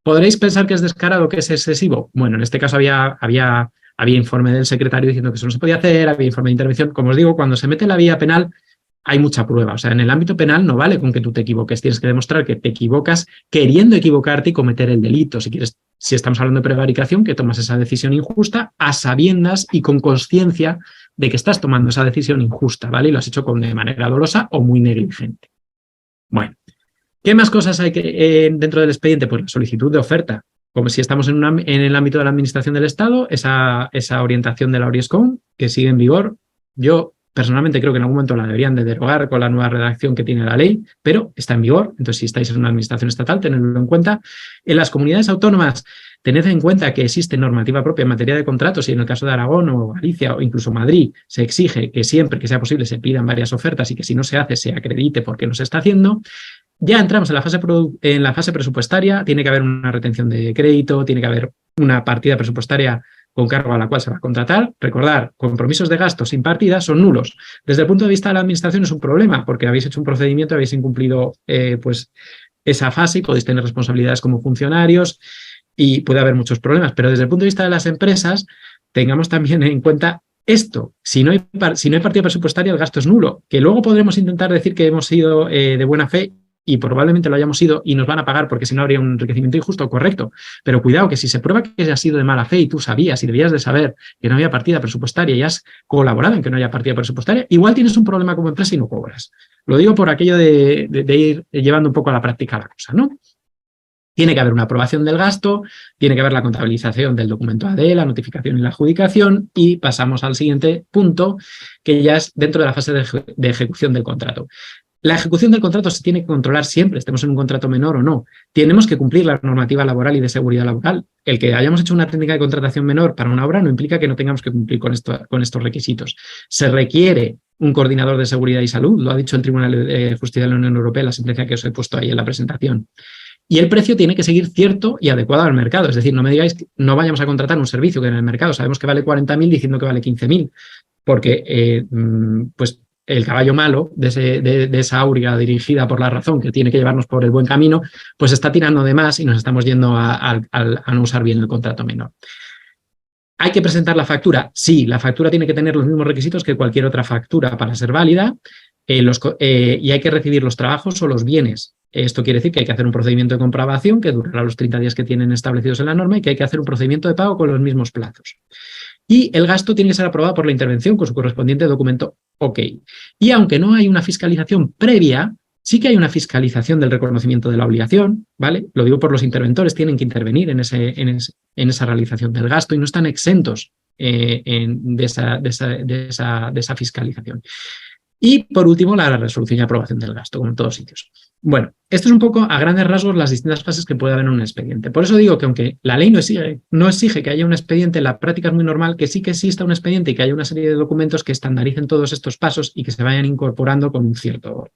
C: ¿Podréis pensar que es descarado, que es excesivo? Bueno, en este caso había informe del secretario diciendo que eso no se podía hacer, había informe de intervención. Como os digo, cuando se mete en la vía penal hay mucha prueba. O sea, en el ámbito penal no vale con que tú te equivoques. Tienes que demostrar que te equivocas queriendo equivocarte y cometer el delito. Si estamos hablando de prevaricación, que tomas esa decisión injusta a sabiendas y con consciencia de que estás tomando esa decisión injusta, ¿vale? Y lo has hecho de manera dolosa o muy negligente. Bueno, ¿qué más cosas hay dentro del expediente? Pues la solicitud de oferta. Como si estamos en el ámbito de la administración del Estado, esa orientación de la Oriescom, que sigue en vigor. Yo personalmente creo que en algún momento la deberían de derogar con la nueva redacción que tiene la ley, pero está en vigor. Entonces, si estáis en una administración estatal, tenedlo en cuenta. En las comunidades autónomas, tened en cuenta que existe normativa propia en materia de contratos y en el caso de Aragón o Galicia o incluso Madrid se exige que siempre que sea posible se pidan varias ofertas y que si no se hace se acredite por qué no se está haciendo. Ya entramos en la fase presupuestaria, tiene que haber una retención de crédito, tiene que haber una partida presupuestaria con cargo a la cual se va a contratar. Recordar, compromisos de gasto sin partida son nulos. Desde el punto de vista de la administración es un problema porque habéis hecho un procedimiento, habéis incumplido pues esa fase y podéis tener responsabilidades como funcionarios y puede haber muchos problemas. Pero desde el punto de vista de las empresas, tengamos también en cuenta esto. Si no hay partida presupuestaria, el gasto es nulo, que luego podremos intentar decir que hemos sido de buena fe y probablemente lo hayamos sido y nos van a pagar porque si no habría un enriquecimiento injusto, correcto. Pero cuidado que si se prueba que ha sido de mala fe y tú sabías y debías de saber que no había partida presupuestaria y has colaborado en que no haya partida presupuestaria, igual tienes un problema como empresa y no cobras. Lo digo por aquello de ir llevando un poco a la práctica la cosa, ¿no? Tiene que haber una aprobación del gasto, tiene que haber la contabilización del documento AD, la notificación y la adjudicación y pasamos al siguiente punto, que ya es dentro de la fase de ejecución del contrato. La ejecución del contrato se tiene que controlar siempre, estemos en un contrato menor o no. Tenemos que cumplir la normativa laboral y de seguridad laboral. El que hayamos hecho una técnica de contratación menor para una obra no implica que no tengamos que cumplir con estos requisitos. Se requiere un coordinador de seguridad y salud, lo ha dicho el Tribunal de Justicia de la Unión Europea, la sentencia que os he puesto ahí en la presentación. Y el precio tiene que seguir cierto y adecuado al mercado. Es decir, no me digáis que no vayamos a contratar un servicio que en el mercado sabemos que vale 40.000 diciendo que vale 15.000, porque pues el caballo malo de esa áurea dirigida por la razón que tiene que llevarnos por el buen camino, pues está tirando de más y nos estamos yendo a no usar bien el contrato menor. ¿Hay que presentar la factura? Sí, la factura tiene que tener los mismos requisitos que cualquier otra factura para ser válida y hay que recibir los trabajos o los bienes. Esto quiere decir que hay que hacer un procedimiento de comprobación que durará los 30 días que tienen establecidos en la norma y que hay que hacer un procedimiento de pago con los mismos plazos. Y el gasto tiene que ser aprobado por la intervención con su correspondiente documento OK. Y aunque no hay una fiscalización previa, sí que hay una fiscalización del reconocimiento de la obligación, ¿vale? Lo digo por los interventores, tienen que intervenir en esa realización del gasto y no están exentos de esa fiscalización. Y por último, la resolución y aprobación del gasto, como en todos sitios. Bueno, esto es un poco a grandes rasgos las distintas fases que puede haber en un expediente. Por eso digo que aunque la ley no exige que haya un expediente, la práctica es muy normal que sí que exista un expediente y que haya una serie de documentos que estandaricen todos estos pasos y que se vayan incorporando con un cierto orden.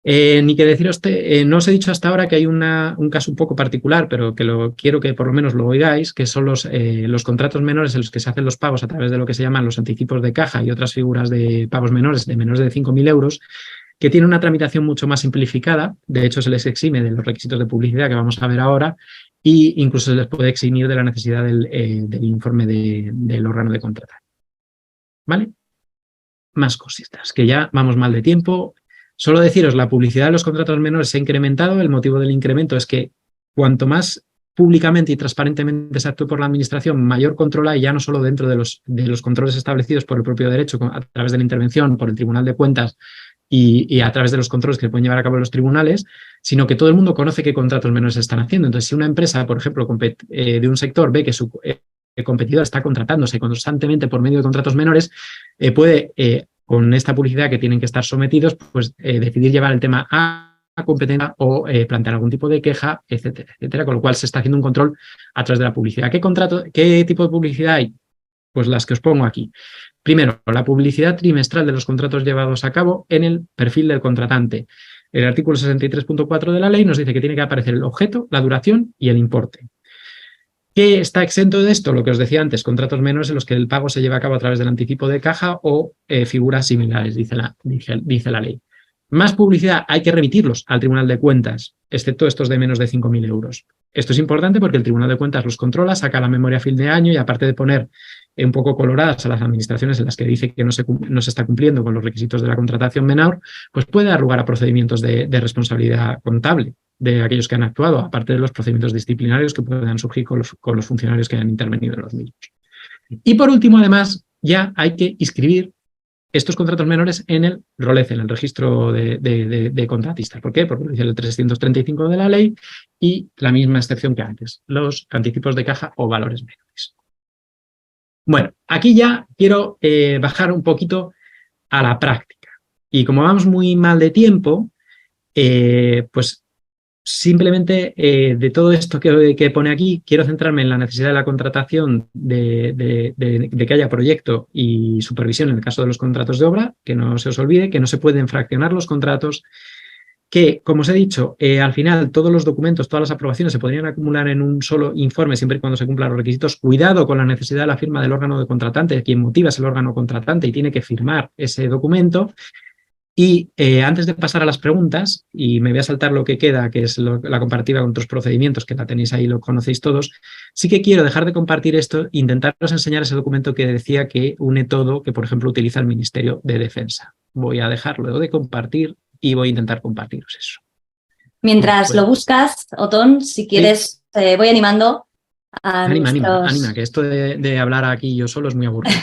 C: Ni que deciros, no os he dicho hasta ahora que hay un caso un poco particular, pero que quiero que por lo menos lo oigáis, que son los contratos menores en los que se hacen los pagos a través de lo que se llaman los anticipos de caja y otras figuras de pagos menores de menos de 5.000 euros, que tiene una tramitación mucho más simplificada. De hecho, se les exime de los requisitos de publicidad que vamos a ver ahora e incluso se les puede eximir de la necesidad del informe del órgano de contratación. ¿Vale? Más cositas, que ya vamos mal de tiempo. Solo deciros, la publicidad de los contratos menores se ha incrementado. El motivo del incremento es que cuanto más públicamente y transparentemente se actúe por la administración, mayor control hay, ya no solo dentro de los controles establecidos por el propio derecho, a través de la intervención por el Tribunal de Cuentas y a través de los controles que se pueden llevar a cabo en los tribunales, sino que todo el mundo conoce qué contratos menores se están haciendo. Entonces, si una empresa, por ejemplo, de un sector ve que su competidor está contratándose constantemente por medio de contratos menores, puede, con esta publicidad que tienen que estar sometidos, pues decidir llevar el tema a competencia o plantear algún tipo de queja, etcétera, etcétera, con lo cual se está haciendo un control a través de la publicidad. ¿Qué tipo de publicidad hay? Pues las que os pongo aquí. Primero, la publicidad trimestral de los contratos llevados a cabo en el perfil del contratante. El artículo 63.4 de la ley nos dice que tiene que aparecer el objeto, la duración y el importe. ¿Qué está exento de esto? Lo que os decía antes, contratos menores en los que el pago se lleva a cabo a través del anticipo de caja o figuras similares, dice la ley. Más publicidad, hay que remitirlos al Tribunal de Cuentas, excepto estos de menos de 5.000 euros. Esto es importante porque el Tribunal de Cuentas los controla, saca la memoria a fin de año y aparte de poner un poco coloradas a las administraciones en las que dice que no se está cumpliendo con los requisitos de la contratación menor, pues puede dar lugar a procedimientos de responsabilidad contable de aquellos que han actuado, aparte de los procedimientos disciplinarios que puedan surgir con los funcionarios que hayan intervenido en los mismos. Y por último, además, ya hay que inscribir estos contratos menores en el ROLEZ, en el registro de contratistas. ¿Por qué? Porque lo dice el 335 de la ley y la misma excepción que antes, los anticipos de caja o valores menores. Bueno, aquí ya quiero bajar un poquito a la práctica. Y como vamos muy mal de tiempo, pues simplemente de todo esto que pone aquí, quiero centrarme en la necesidad de la contratación de que haya proyecto y supervisión en el caso de los contratos de obra, que no se os olvide, que no se pueden fraccionar los contratos, que, como os he dicho, al final todos los documentos, todas las aprobaciones se podrían acumular en un solo informe siempre y cuando se cumplan los requisitos. Cuidado con la necesidad de la firma del órgano de contratante, quien motiva es el órgano contratante y tiene que firmar ese documento. Y antes de pasar a las preguntas, y me voy a saltar lo que queda, que es la comparativa con otros procedimientos, que la tenéis ahí, lo conocéis todos, sí que quiero dejar de compartir esto e intentaros enseñar ese documento que decía que une todo, que por ejemplo utiliza el Ministerio de Defensa. Voy a dejarlo de compartir y voy a intentar compartiros eso.
B: Mientras lo buscas, Otón, si quieres, sí. Voy animando a
C: Anima, que esto de hablar aquí yo solo es muy aburrido.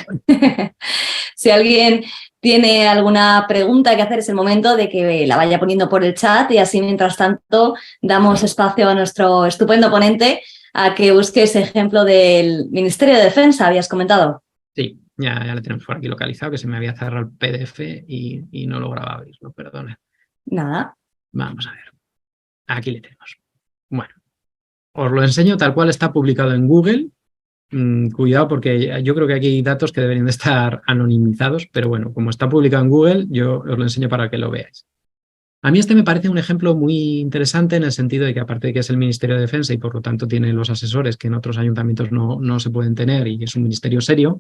B: Si alguien tiene alguna pregunta que hacer, es el momento de que la vaya poniendo por el chat y así, mientras tanto, damos espacio a nuestro estupendo ponente a que busque ese ejemplo del Ministerio de Defensa, habías comentado.
C: Sí, ya lo tenemos por aquí localizado, que se me había cerrado el PDF y no lograba abrirlo, perdona.
B: Nada.
C: Vamos a ver. Aquí le tenemos. Bueno, os lo enseño tal cual está publicado en Google. Cuidado porque yo creo que aquí hay datos que deberían de estar anonimizados, pero bueno, como está publicado en Google, yo os lo enseño para que lo veáis. A mí este me parece un ejemplo muy interesante en el sentido de que aparte de que es el Ministerio de Defensa y por lo tanto tiene los asesores que en otros ayuntamientos no se pueden tener y es un ministerio serio,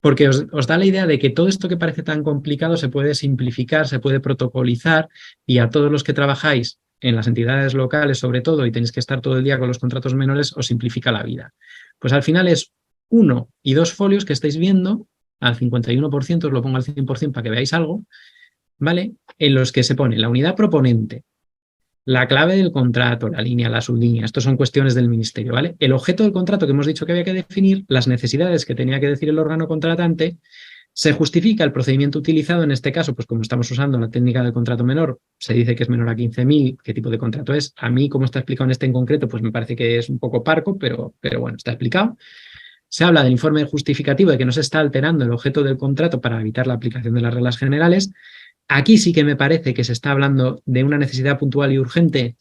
C: porque os da la idea de que todo esto que parece tan complicado se puede simplificar, se puede protocolizar y a todos los que trabajáis en las entidades locales sobre todo y tenéis que estar todo el día con los contratos menores, os simplifica la vida. Pues al final es 1 y 2 folios que estáis viendo, al 51%, os lo pongo al 100% para que veáis algo, ¿vale? En los que se pone la unidad proponente, la clave del contrato, la línea, la sublínea, esto son cuestiones del ministerio, ¿vale? El objeto del contrato que hemos dicho que había que definir, las necesidades que tenía que decir el órgano contratante, se justifica el procedimiento utilizado, en este caso, pues como estamos usando la técnica del contrato menor, se dice que es menor a 15.000, ¿qué tipo de contrato es? A mí, como está explicado en este en concreto, pues me parece que es un poco parco, pero bueno, está explicado. Se habla del informe justificativo de que no se está alterando el objeto del contrato para evitar la aplicación de las reglas generales. Aquí sí que me parece que se está hablando de una necesidad puntual y urgente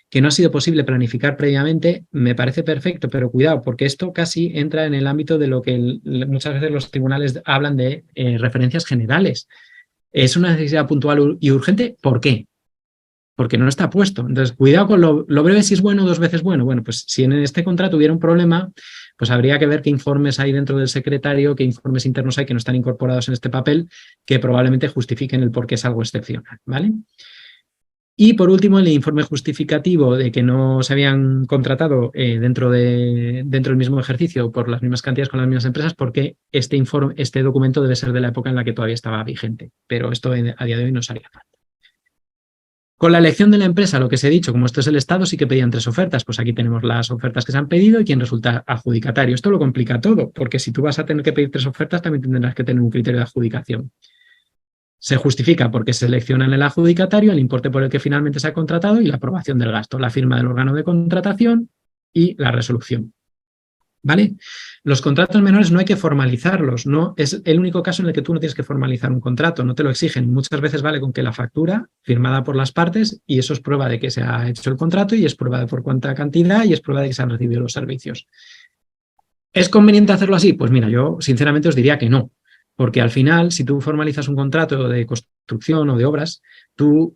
C: que no ha sido posible planificar previamente. Me parece perfecto, pero cuidado, porque esto casi entra en el ámbito de lo que muchas veces los tribunales hablan de referencias generales. Es una necesidad puntual y urgente, ¿por qué? Porque no está puesto. Entonces, cuidado con lo breve, si es bueno, 2 veces bueno. Bueno, pues si en este contrato hubiera un problema, pues habría que ver qué informes hay dentro del secretario, qué informes internos hay que no están incorporados en este papel, que probablemente justifiquen el por qué es algo excepcional, ¿vale? Y por último, el informe justificativo de que no se habían contratado dentro del mismo ejercicio por las mismas cantidades con las mismas empresas, porque este documento debe ser de la época en la que todavía estaba vigente. Pero esto a día de hoy no se haría falta. Con la elección de la empresa, lo que os he dicho, como esto es el Estado, sí que pedían 3 ofertas. Pues aquí tenemos las ofertas que se han pedido y quién resulta adjudicatario. Esto lo complica todo, porque si tú vas a tener que pedir 3 ofertas, también tendrás que tener un criterio de adjudicación. Se justifica porque se selecciona en el adjudicatario el importe por el que finalmente se ha contratado y la aprobación del gasto, la firma del órgano de contratación y la resolución. ¿Vale? Los contratos menores no hay que formalizarlos, no es el único caso en el que tú no tienes que formalizar un contrato, no te lo exigen. Muchas veces vale con que la factura firmada por las partes, y eso es prueba de que se ha hecho el contrato y es prueba de por cuánta cantidad y es prueba de que se han recibido los servicios. ¿Es conveniente hacerlo así? Pues mira, yo sinceramente os diría que no. Porque al final, si tú formalizas un contrato de construcción o de obras, tú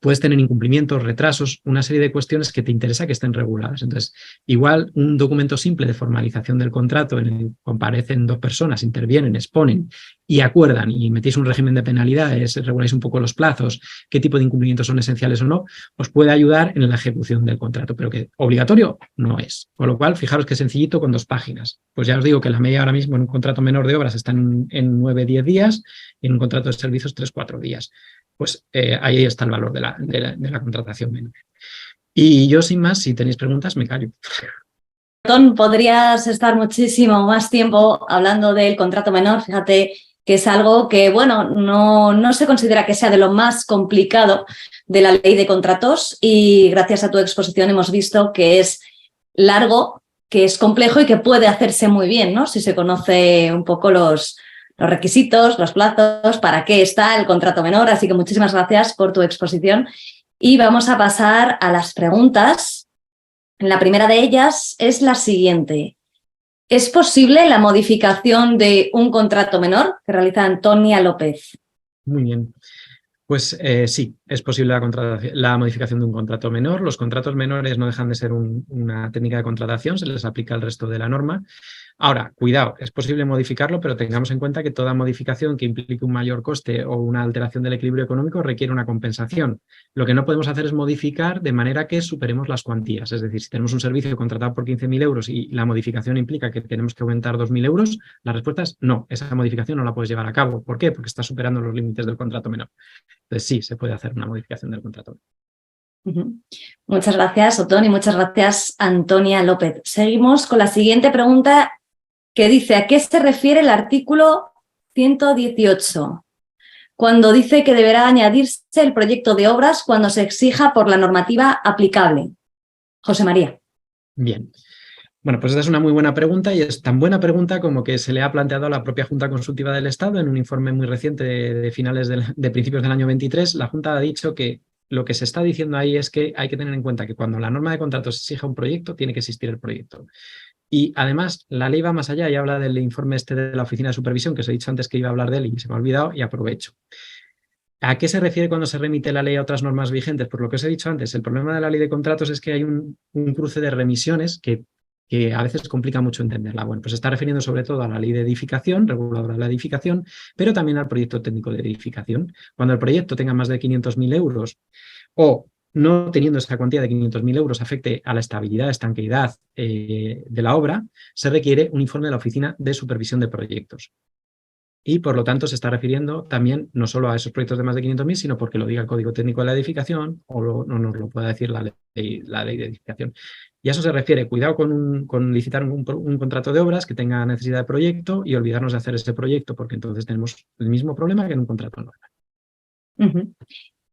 C: puedes tener incumplimientos, retrasos, una serie de cuestiones que te interesa que estén reguladas. Entonces, igual un documento simple de formalización del contrato en el que comparecen 2 personas, intervienen, exponen y acuerdan y metéis un régimen de penalidades, reguláis un poco los plazos, qué tipo de incumplimientos son esenciales o no, os puede ayudar en la ejecución del contrato, pero que obligatorio no es. Con lo cual, fijaros que sencillito con 2 páginas. Pues ya os digo que la media ahora mismo en un contrato menor de obras está en 9-10 días y en un contrato de servicios 3-4 días. Pues ahí está el valor de la contratación menor. Y yo, sin más, si tenéis preguntas, me callo.
B: Podrías estar muchísimo más tiempo hablando del contrato menor. Fíjate que es algo que, bueno, no se considera que sea de lo más complicado de la ley de contratos, y gracias a tu exposición hemos visto que es largo, que es complejo y que puede hacerse muy bien, ¿no? Si se conoce un poco los requisitos, los plazos, para qué está el contrato menor. Así que muchísimas gracias por tu exposición. Y vamos a pasar a las preguntas. La primera de ellas es la siguiente. ¿Es posible la modificación de un contrato menor? Que realiza Antonia López.
C: Muy bien. Pues sí, es posible la modificación de un contrato menor. Los contratos menores no dejan de ser una técnica de contratación, se les aplica el resto de la norma. Ahora, cuidado, es posible modificarlo, pero tengamos en cuenta que toda modificación que implique un mayor coste o una alteración del equilibrio económico requiere una compensación. Lo que no podemos hacer es modificar de manera que superemos las cuantías. Es decir, si tenemos un servicio contratado por 15.000 euros y la modificación implica que tenemos que aumentar 2.000 euros, la respuesta es no, esa modificación no la puedes llevar a cabo. ¿Por qué? Porque está superando los límites del contrato menor. Entonces sí, se puede hacer una modificación del contrato.
B: Muchas gracias, Otón, y muchas gracias, Antonia López. Seguimos con la siguiente pregunta, que dice: ¿a qué se refiere el artículo 118? Cuando dice que deberá añadirse el proyecto de obras cuando se exija por la normativa aplicable. José María.
C: Bien. Bueno, pues esta es una muy buena pregunta, y es tan buena pregunta como que se le ha planteado a la propia Junta Consultiva del Estado en un informe muy reciente de principios del año 23. La Junta ha dicho que lo que se está diciendo ahí es que hay que tener en cuenta que cuando la norma de contratos exija un proyecto, tiene que existir el proyecto. Y además, la ley va más allá y habla del informe de la Oficina de Supervisión, que os he dicho antes que iba a hablar de él y se me ha olvidado, y aprovecho. ¿A qué se refiere cuando se remite la ley a otras normas vigentes? Por lo que os he dicho antes, el problema de la ley de contratos es que hay un cruce de remisiones que a veces complica mucho entenderla. Bueno, pues se está refiriendo sobre todo a la ley de edificación, reguladora de la edificación, pero también al proyecto técnico de edificación. Cuando el proyecto tenga más de 500.000 euros o no teniendo esa cuantía de 500.000 euros afecte a la estabilidad, estanqueidad de la obra, se requiere un informe de la Oficina de Supervisión de Proyectos. Y por lo tanto se está refiriendo también no solo a esos proyectos de más de 500.000, sino porque lo diga el Código Técnico de la Edificación o no nos lo pueda decir la ley de edificación. Y a eso se refiere: cuidado con licitar un contrato de obras que tenga necesidad de proyecto y olvidarnos de hacer ese proyecto, porque entonces tenemos el mismo problema que en un contrato normal.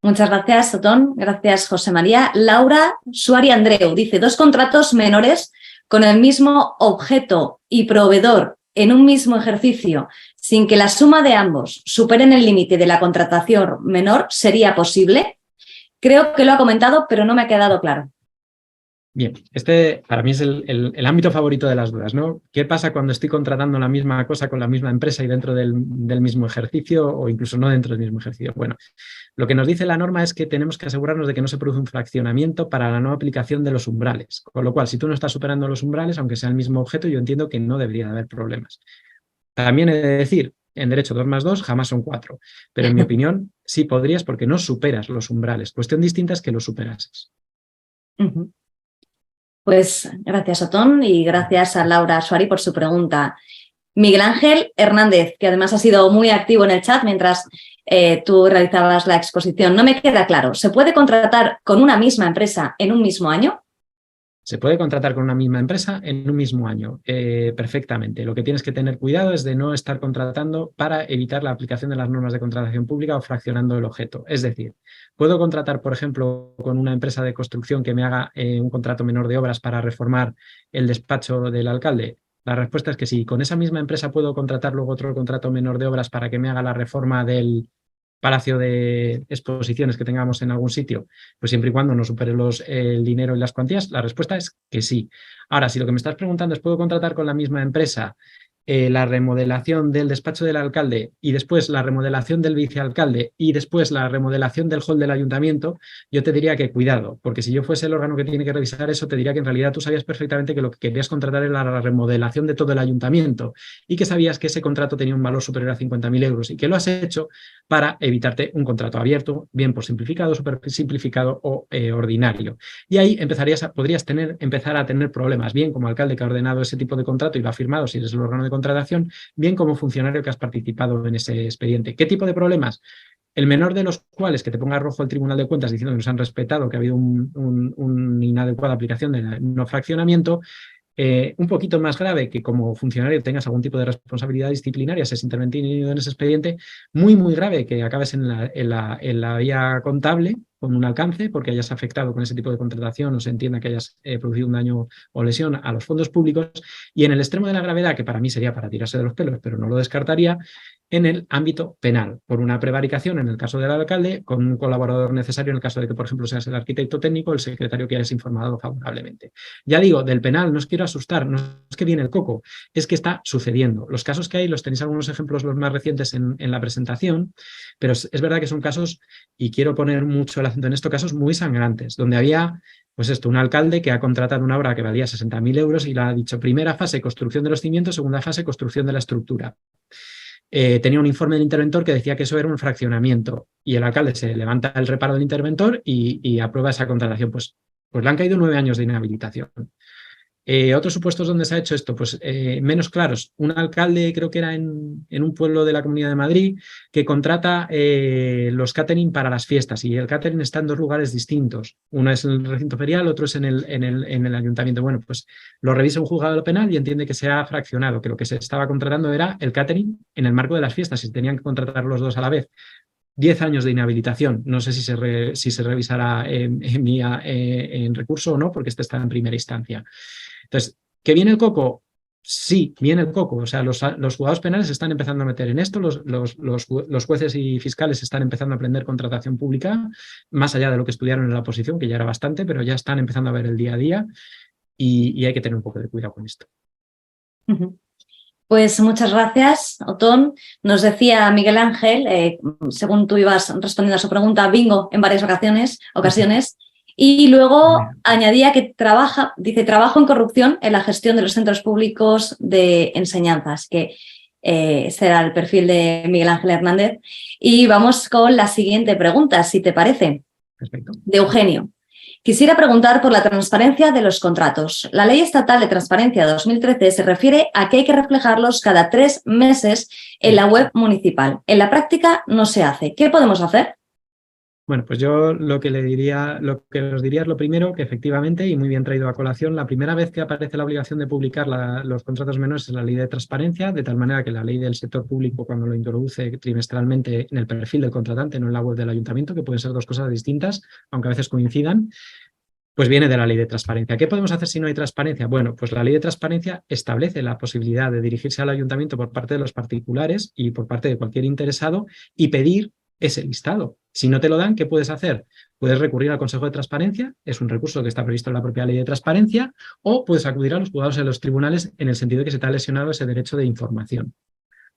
B: Muchas gracias, Otón. Gracias, José María. Laura Suari Andreu dice: 2 contratos menores con el mismo objeto y proveedor en un mismo ejercicio, sin que la suma de ambos superen el límite de la contratación menor, ¿sería posible? Creo que lo ha comentado, pero no me ha quedado claro.
C: Bien, este para mí es el ámbito favorito de las dudas, ¿no? ¿Qué pasa cuando estoy contratando la misma cosa con la misma empresa y dentro del mismo ejercicio o incluso no dentro del mismo ejercicio? Bueno, lo que nos dice la norma es que tenemos que asegurarnos de que no se produce un fraccionamiento para la no aplicación de los umbrales. Con lo cual, si tú no estás superando los umbrales, aunque sea el mismo objeto, yo entiendo que no debería de haber problemas. También he de decir, en derecho 2 más 2 jamás son 4, pero en mi opinión sí podrías porque no superas los umbrales. Cuestión distinta es que los superases.
B: Pues gracias, Otón, y gracias a Laura Suari por su pregunta. Miguel Ángel Hernández, que además ha sido muy activo en el chat mientras tú realizabas la exposición. No me queda claro, ¿se puede contratar con una misma empresa en un mismo año?
C: Se puede contratar con una misma empresa en un mismo año, perfectamente. Lo que tienes que tener cuidado es de no estar contratando para evitar la aplicación de las normas de contratación pública o fraccionando el objeto. Es decir, puedo contratar, por ejemplo, con una empresa de construcción que me haga un contrato menor de obras para reformar el despacho del alcalde. La respuesta es que sí. Con esa misma empresa puedo contratar luego otro contrato menor de obras para que me haga la reforma del palacio de exposiciones que tengamos en algún sitio, pues siempre y cuando no supere el dinero y las cuantías, la respuesta es que sí. Ahora, si lo que me estás preguntando es, ¿puedo contratar con la misma empresa la remodelación del despacho del alcalde y después la remodelación del vicealcalde y después la remodelación del hall del ayuntamiento? Yo te diría que cuidado, porque si yo fuese el órgano que tiene que revisar eso, te diría que en realidad tú sabías perfectamente que lo que querías contratar era la remodelación de todo el ayuntamiento y que sabías que ese contrato tenía un valor superior a 50.000 euros y que lo has hecho para evitarte un contrato abierto, bien por simplificado, súper simplificado o ordinario. Y ahí podrías empezar a tener problemas, bien como alcalde que ha ordenado ese tipo de contrato y lo ha firmado si eres el órgano de contratación, bien como funcionario que has participado en ese expediente. ¿Qué tipo de problemas? El menor de los cuales que te ponga rojo el Tribunal de Cuentas diciendo que no se han respetado, que ha habido una inadecuada aplicación del no fraccionamiento. Un poquito más grave que como funcionario tengas algún tipo de responsabilidad disciplinaria, si es intervenido en ese expediente, muy, muy grave que acabes en la vía contable con un alcance porque hayas afectado con ese tipo de contratación o se entienda que hayas producido un daño o lesión a los fondos públicos, y en el extremo de la gravedad, que para mí sería para tirarse de los pelos, pero no lo descartaría, en el ámbito penal, por una prevaricación en el caso del alcalde, con un colaborador necesario en el caso de que, por ejemplo, seas el arquitecto técnico o el secretario que hayas informado favorablemente. Ya digo, del penal no os quiero asustar, no es que viene el coco, es que está sucediendo. Los casos que hay, los tenéis algunos ejemplos, los más recientes en la presentación, pero es verdad que son casos, y quiero poner mucho el acento en esto, casos muy sangrantes, donde había pues esto, un alcalde que ha contratado una obra que valía 60.000 euros y le ha dicho primera fase construcción de los cimientos, segunda fase construcción de la estructura. Tenía un informe del interventor que decía que eso era un fraccionamiento y el alcalde se levanta el reparo del interventor y aprueba esa contratación. Pues le han caído 9 años de inhabilitación. Otros supuestos donde se ha hecho esto, pues menos claros. Un alcalde, creo que era en un pueblo de la Comunidad de Madrid, que contrata los catering para las fiestas y el catering está en 2 lugares distintos. Uno es en el recinto ferial, otro es en el ayuntamiento. Bueno, pues lo revisa un juzgado penal y entiende que se ha fraccionado, que lo que se estaba contratando era el catering en el marco de las fiestas y tenían que contratar los dos a la vez. 10 años de inhabilitación. No sé si se revisará en recurso o no, porque este está en primera instancia. Entonces, ¿que viene el coco? Sí, viene el coco. O sea, los juzgados penales se están empezando a meter en esto, los jueces y fiscales están empezando a aprender contratación pública, más allá de lo que estudiaron en la oposición, que ya era bastante, pero ya están empezando a ver el día a día y hay que tener un poco de cuidado con esto.
B: Pues muchas gracias, Otón. Nos decía Miguel Ángel, según tú ibas respondiendo a su pregunta, bingo en varias ocasiones. Y luego añadía que trabajo en corrupción en la gestión de los centros públicos de enseñanzas, que será el perfil de Miguel Ángel Hernández. Y vamos con la siguiente pregunta, si te parece.
C: Perfecto.
B: De Eugenio. Quisiera preguntar por la transparencia de los contratos. La Ley Estatal de Transparencia de 2013 se refiere a que hay que reflejarlos cada 3 meses en la web municipal. En la práctica no se hace. ¿Qué podemos hacer?
C: Bueno, pues yo lo que os diría es lo primero, que efectivamente, y muy bien traído a colación, la primera vez que aparece la obligación de publicar los contratos menores es la ley de transparencia, de tal manera que la ley del sector público, cuando lo introduce trimestralmente en el perfil del contratante, no en la web del ayuntamiento, que pueden ser 2 cosas distintas, aunque a veces coincidan, pues viene de la ley de transparencia. ¿Qué podemos hacer si no hay transparencia? Bueno, pues la ley de transparencia establece la posibilidad de dirigirse al ayuntamiento por parte de los particulares y por parte de cualquier interesado y pedir ese listado. Si no te lo dan, ¿qué puedes hacer? Puedes recurrir al Consejo de Transparencia, es un recurso que está previsto en la propia ley de transparencia, o puedes acudir a los juzgados y a los tribunales en el sentido de que se te ha lesionado ese derecho de información.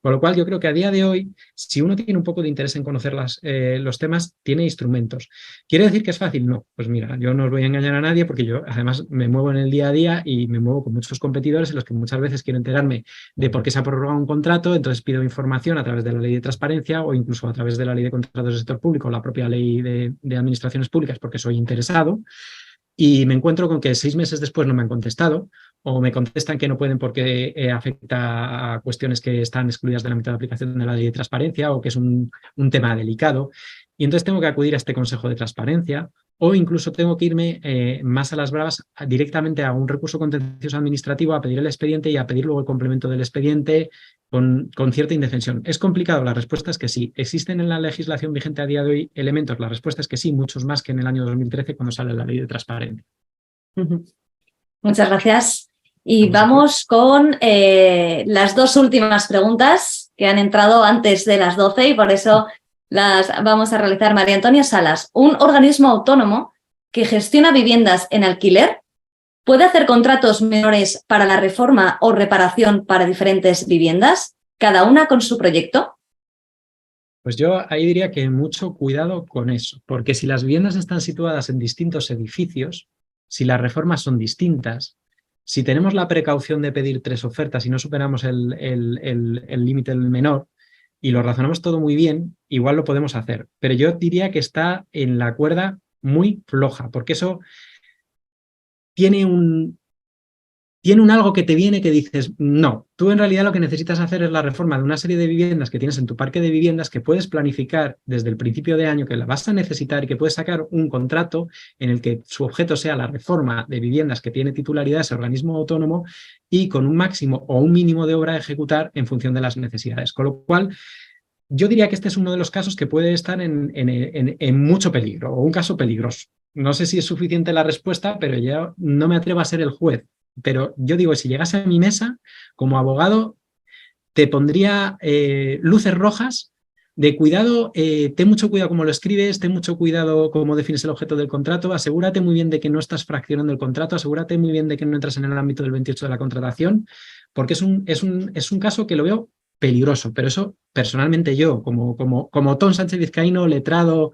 C: Con lo cual, yo creo que a día de hoy, si uno tiene un poco de interés en conocer los temas, tiene instrumentos. ¿Quiere decir que es fácil? No. Pues mira, yo no os voy a engañar a nadie porque yo además me muevo en el día a día y me muevo con muchos competidores en los que muchas veces quiero enterarme de por qué se ha prorrogado un contrato, entonces pido información a través de la ley de transparencia o incluso a través de la ley de contratos del sector público o la propia ley de administraciones públicas porque soy interesado. Y me encuentro con que 6 meses después no me han contestado o me contestan que no pueden porque afecta a cuestiones que están excluidas del ámbito de aplicación de la ley de transparencia o que es un tema delicado. Y entonces tengo que acudir a este Consejo de Transparencia o incluso tengo que irme más a las bravas directamente a un recurso contencioso administrativo a pedir el expediente y a pedir luego el complemento del expediente con cierta indefensión. ¿Es complicado? La respuesta es que sí. ¿Existen en la legislación vigente a día de hoy elementos? La respuesta es que sí, muchos más que en el año 2013 cuando sale la ley de transparencia.
B: Muchas gracias. Y vamos con las 2 últimas preguntas que han entrado antes de las 12 y por eso las vamos a realizar. María Antonia Salas, ¿un organismo autónomo que gestiona viviendas en alquiler puede hacer contratos menores para la reforma o reparación para diferentes viviendas, cada una con su proyecto?
C: Pues yo ahí diría que mucho cuidado con eso, porque si las viviendas están situadas en distintos edificios, si las reformas son distintas, si tenemos la precaución de pedir 3 ofertas y no superamos el límite del menor y lo razonamos todo muy bien, igual lo podemos hacer. Pero yo diría que está en la cuerda muy floja, porque eso tiene un algo que te viene que dices, no, tú en realidad lo que necesitas hacer es la reforma de una serie de viviendas que tienes en tu parque de viviendas que puedes planificar desde el principio de año, que la vas a necesitar y que puedes sacar un contrato en el que su objeto sea la reforma de viviendas que tiene titularidad ese organismo autónomo y con un máximo o un mínimo de obra a ejecutar en función de las necesidades. Con lo cual, yo diría que este es uno de los casos que puede estar en mucho peligro o un caso peligroso. No sé si es suficiente la respuesta, pero yo no me atrevo a ser el juez. Pero yo digo, si llegase a mi mesa, como abogado, te pondría luces rojas de cuidado, ten mucho cuidado cómo lo escribes, ten mucho cuidado cómo defines el objeto del contrato, asegúrate muy bien de que no estás fraccionando el contrato, asegúrate muy bien de que no entras en el ámbito del 28 de la contratación, porque es un caso que lo veo peligroso, pero eso personalmente yo, como Tom Sánchez Vizcaíno, letrado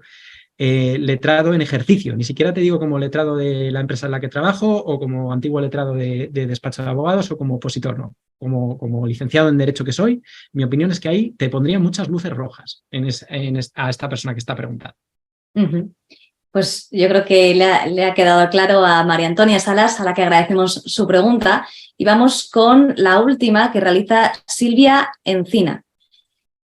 C: en ejercicio, ni siquiera te digo como letrado de la empresa en la que trabajo o como antiguo letrado de despacho de abogados o como opositor, no. Como licenciado en Derecho que soy, mi opinión es que ahí te pondría muchas luces rojas a esta persona que está preguntando.
B: Pues yo creo que le ha quedado claro a María Antonia Salas, a la que agradecemos su pregunta. Y vamos con la última que realiza Silvia Encina.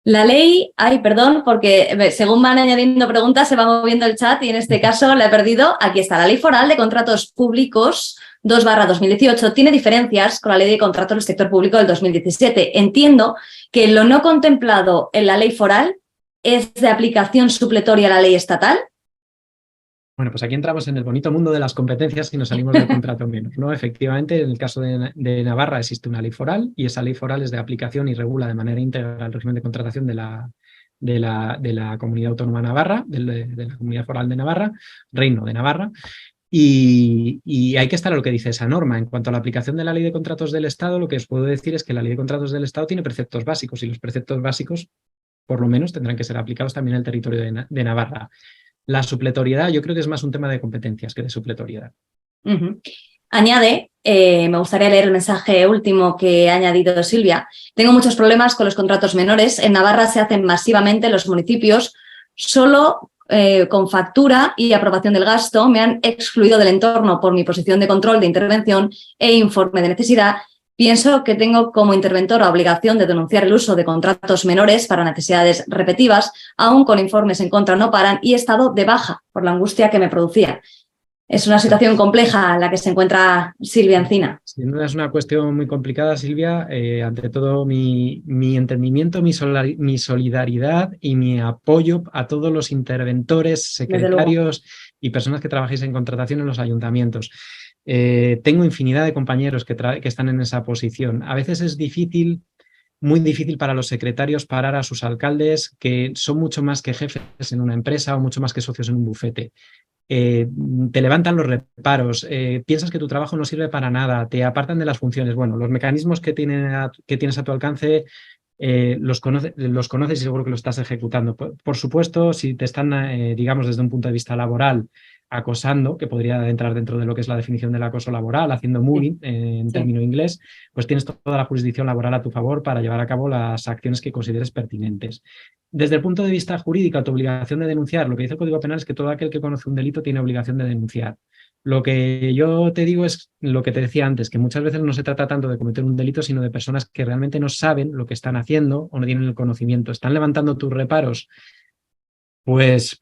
B: La ley, perdón, porque según van añadiendo preguntas se va moviendo el chat y en este caso la he perdido. Aquí está, la Ley Foral de Contratos Públicos 2/2018 tiene diferencias con la Ley de Contratos del Sector Público del 2017. Entiendo que lo no contemplado en la Ley Foral es de aplicación supletoria a la ley estatal.
C: Bueno, pues aquí entramos en el bonito mundo de las competencias y nos salimos del contrato menos, ¿no? Efectivamente, en el caso de Navarra existe una ley foral y esa ley foral es de aplicación y regula de manera íntegra el régimen de contratación de la Comunidad Autónoma de Navarra, de la Comunidad Foral de Navarra, Reino de Navarra. Y hay que estar a lo que dice esa norma. En cuanto a la aplicación de la Ley de Contratos del Estado, lo que os puedo decir es que la Ley de Contratos del Estado tiene preceptos básicos y los preceptos básicos, por lo menos, tendrán que ser aplicados también en el territorio de Navarra. La supletoriedad yo creo que es más un tema de competencias que de supletoriedad.
B: Añade, me gustaría leer el mensaje último que ha añadido Silvia. Tengo muchos problemas con los contratos menores. En Navarra se hacen masivamente en los municipios solo con factura y aprobación del gasto. Me han excluido del entorno por mi posición de control de intervención e informe de necesidad. Pienso que tengo como interventora obligación de denunciar el uso de contratos menores para necesidades repetitivas, aún con informes en contra no paran y he estado de baja por la angustia que me producía. Es una situación compleja la que se encuentra Silvia Encina.
C: Sin duda es una cuestión muy complicada, Silvia. Ante todo, mi entendimiento, mi solidaridad y mi apoyo a todos los interventores, secretarios y personas que trabajáis en contratación en los ayuntamientos. Tengo infinidad de compañeros que están en esa posición. A veces es difícil, muy difícil para los secretarios parar a sus alcaldes, que son mucho más que jefes en una empresa o mucho más que socios en un bufete. Te levantan los reparos, piensas que tu trabajo no sirve para nada, te apartan de las funciones. Bueno, los mecanismos que tienes a tu alcance los conoces y seguro que lo estás ejecutando. Por supuesto, si te están, digamos, desde un punto de vista laboral, acosando, que podría entrar dentro de lo que es la definición del acoso laboral, haciendo moving en término inglés, pues tienes toda la jurisdicción laboral a tu favor para llevar a cabo las acciones que consideres pertinentes. Desde el punto de vista jurídico, tu obligación de denunciar, lo que dice el Código Penal es que todo aquel que conoce un delito tiene obligación de denunciar. Lo que yo te digo es lo que te decía antes, que muchas veces no se trata tanto de cometer un delito, sino de personas que realmente no saben lo que están haciendo o no tienen el conocimiento. Están levantando tus reparos. Pues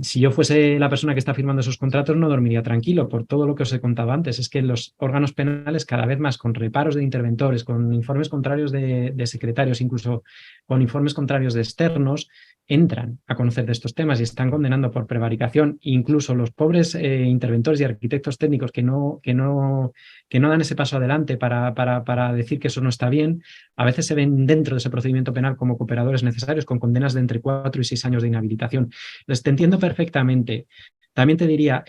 C: si yo fuese la persona que está firmando esos contratos no dormiría tranquilo por todo lo que os he contado antes. Es que los órganos penales cada vez más con reparos de interventores, con informes contrarios de secretarios, incluso con informes contrarios de externos, entran a conocer de estos temas y están condenando por prevaricación. Incluso los pobres interventores y arquitectos técnicos que no dan ese paso adelante para decir que eso no está bien, a veces se ven dentro de ese procedimiento penal como cooperadores necesarios con condenas de entre 4 y 6 años de inhabilitación. Entonces, te entiendo perfectamente. También te diría,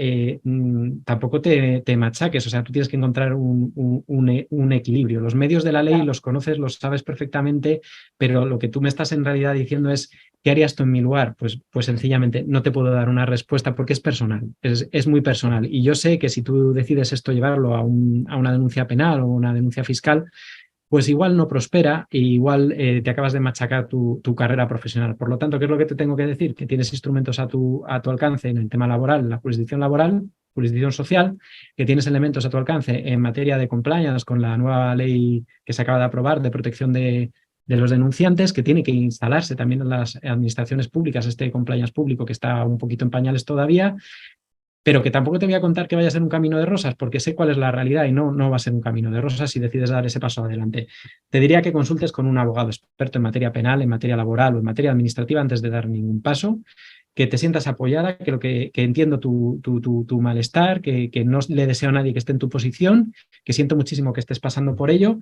C: tampoco te machaques, o sea, tú tienes que encontrar un equilibrio. Los medios de la ley los conoces, los sabes perfectamente, pero lo que tú me estás en realidad diciendo es, ¿qué harías tú en mi lugar? Pues sencillamente no te puedo dar una respuesta porque es personal, es muy personal. Y yo sé que si tú decides esto llevarlo a una denuncia penal o una denuncia fiscal, pues igual no prospera e igual te acabas de machacar tu carrera profesional. Por lo tanto, ¿qué es lo que te tengo que decir? Que tienes instrumentos a tu alcance en el tema laboral, la jurisdicción laboral, jurisdicción social, que tienes elementos a tu alcance en materia de compliance con la nueva ley que se acaba de aprobar de protección de los denunciantes, que tiene que instalarse también en las administraciones públicas, este compliance público que está un poquito en pañales todavía, pero que tampoco te voy a contar que vaya a ser un camino de rosas, porque sé cuál es la realidad y no va a ser un camino de rosas si decides dar ese paso adelante. Te diría que consultes con un abogado experto en materia penal, en materia laboral o en materia administrativa antes de dar ningún paso, que te sientas apoyada, que entiendo tu malestar, que no le deseo a nadie que esté en tu posición, que siento muchísimo que estés pasando por ello,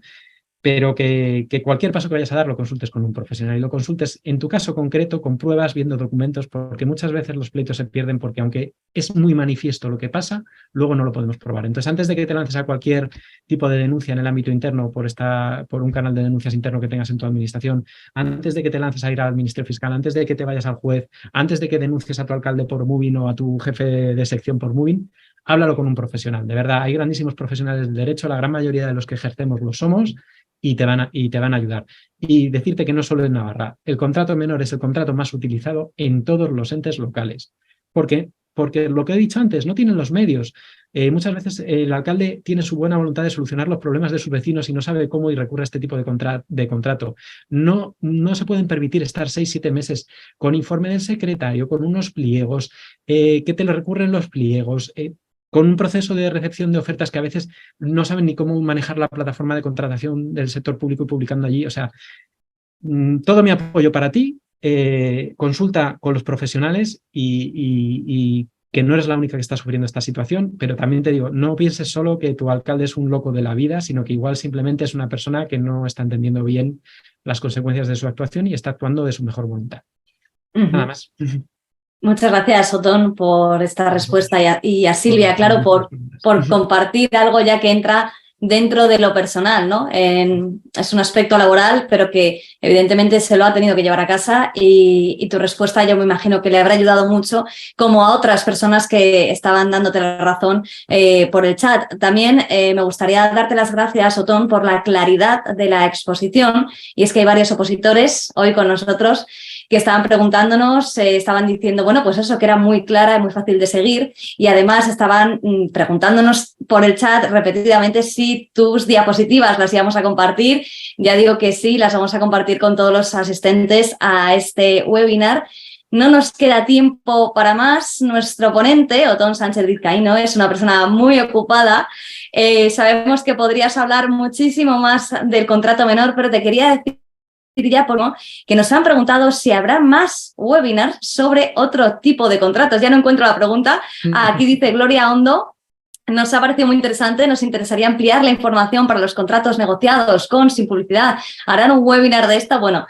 C: pero que cualquier paso que vayas a dar lo consultes con un profesional y lo consultes en tu caso concreto con pruebas, viendo documentos, porque muchas veces los pleitos se pierden porque aunque es muy manifiesto lo que pasa, luego no lo podemos probar. Entonces, antes de que te lances a cualquier tipo de denuncia en el ámbito interno por un canal de denuncias interno que tengas en tu administración, antes de que te lances a ir al Ministerio Fiscal, antes de que te vayas al juez, antes de que denuncies a tu alcalde por moving o a tu jefe de sección por moving, háblalo con un profesional. De verdad, hay grandísimos profesionales del derecho, la gran mayoría de los que ejercemos lo somos, y te van a ayudar. Y decirte que no solo en Navarra, el contrato menor es el contrato más utilizado en todos los entes locales. ¿Por qué? Porque lo que he dicho antes, no tienen los medios. Muchas veces el alcalde tiene su buena voluntad de solucionar los problemas de sus vecinos y no sabe cómo y recurre a este tipo de contrato. No se pueden permitir estar 6-7 meses con informe del secretario, con unos pliegos, que te le recurren los pliegos, con un proceso de recepción de ofertas que a veces no saben ni cómo manejar la plataforma de contratación del sector público y publicando allí. O sea, todo mi apoyo para ti. Consulta con los profesionales y que no eres la única que está sufriendo esta situación, pero también te digo, no pienses solo que tu alcalde es un loco de la vida, sino que igual simplemente es una persona que no está entendiendo bien las consecuencias de su actuación y está actuando de su mejor voluntad. Nada más.
B: Muchas gracias, Otón, por esta respuesta y a Silvia, claro, por compartir algo ya que entra dentro de lo personal, ¿no? Es un aspecto laboral, pero que evidentemente se lo ha tenido que llevar a casa y tu respuesta yo me imagino que le habrá ayudado mucho, como a otras personas que estaban dándote la razón por el chat. También me gustaría darte las gracias, Otón, por la claridad de la exposición, y es que hay varios opositores hoy con nosotros que estaban preguntándonos, estaban diciendo, bueno, pues eso, que era muy clara y muy fácil de seguir, y además estaban preguntándonos por el chat repetidamente si tus diapositivas las íbamos a compartir. Ya digo que sí, las vamos a compartir con todos los asistentes a este webinar. no nos queda tiempo para más. Nuestro ponente, Otón Sánchez Vizcaíno, es una persona muy ocupada. Sabemos que podrías hablar muchísimo más del contrato menor, pero te quería decir ya que nos han preguntado si habrá más webinars sobre otro tipo de contratos. Ya no encuentro la pregunta. Aquí dice Gloria Hondo. Nos ha parecido muy interesante, nos interesaría ampliar la información para los contratos negociados con, sin publicidad. ¿Harán un webinar de esta? Bueno,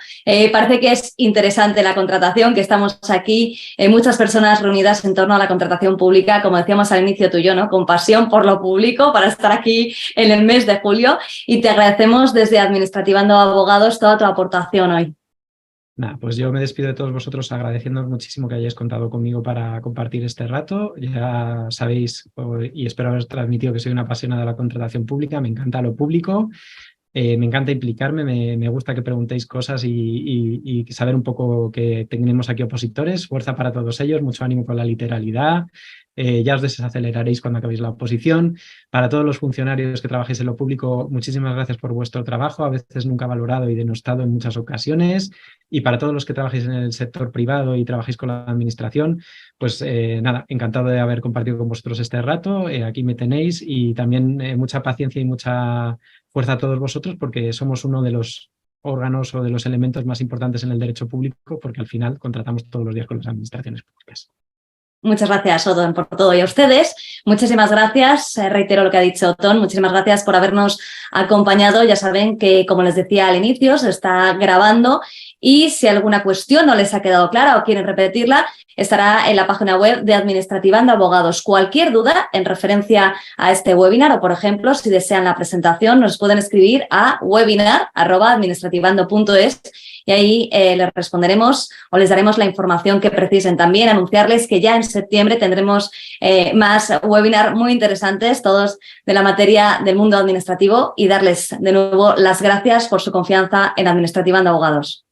B: parece que es interesante la contratación, que estamos aquí, muchas personas reunidas en torno a la contratación pública, como decíamos al inicio tú y yo, ¿no? Con pasión por lo público para estar aquí en el mes de julio, y te agradecemos desde Administrativando Abogados toda tu aportación hoy.
C: Nada, pues yo me despido de todos vosotros agradeciéndoos muchísimo que hayáis contado conmigo para compartir este rato. Ya sabéis, y espero haber transmitido, que soy una apasionada de la contratación pública, me encanta lo público, me encanta implicarme, me gusta que preguntéis cosas y saber un poco que tenemos aquí opositores. Fuerza para todos ellos, mucho ánimo con la literalidad. Ya os desaceleraréis cuando acabéis la oposición. Para todos los funcionarios que trabajéis en lo público, muchísimas gracias por vuestro trabajo, a veces nunca valorado y denostado en muchas ocasiones. Y para todos los que trabajéis en el sector privado y trabajéis con la administración, pues nada, encantado de haber compartido con vosotros este rato. Aquí me tenéis, y también mucha paciencia y mucha fuerza a todos vosotros, porque somos uno de los órganos o de los elementos más importantes en el derecho público, porque al final contratamos todos los días con las administraciones públicas.
B: Muchas gracias, Otón, por todo. Y a ustedes, muchísimas gracias. Reitero lo que ha dicho Otón, muchísimas gracias por habernos acompañado. Ya saben que, como les decía al inicio, se está grabando, y si alguna cuestión no les ha quedado clara o quieren repetirla, estará en la página web de Administrativando Abogados. Cualquier duda en referencia a este webinar, o por ejemplo, si desean la presentación, nos pueden escribir a webinar@administrativando.es, y ahí les responderemos o les daremos la información que precisen. También anunciarles que ya en septiembre tendremos más webinars muy interesantes, todos de la materia del mundo administrativo, y darles de nuevo las gracias por su confianza en Administrativando Abogados.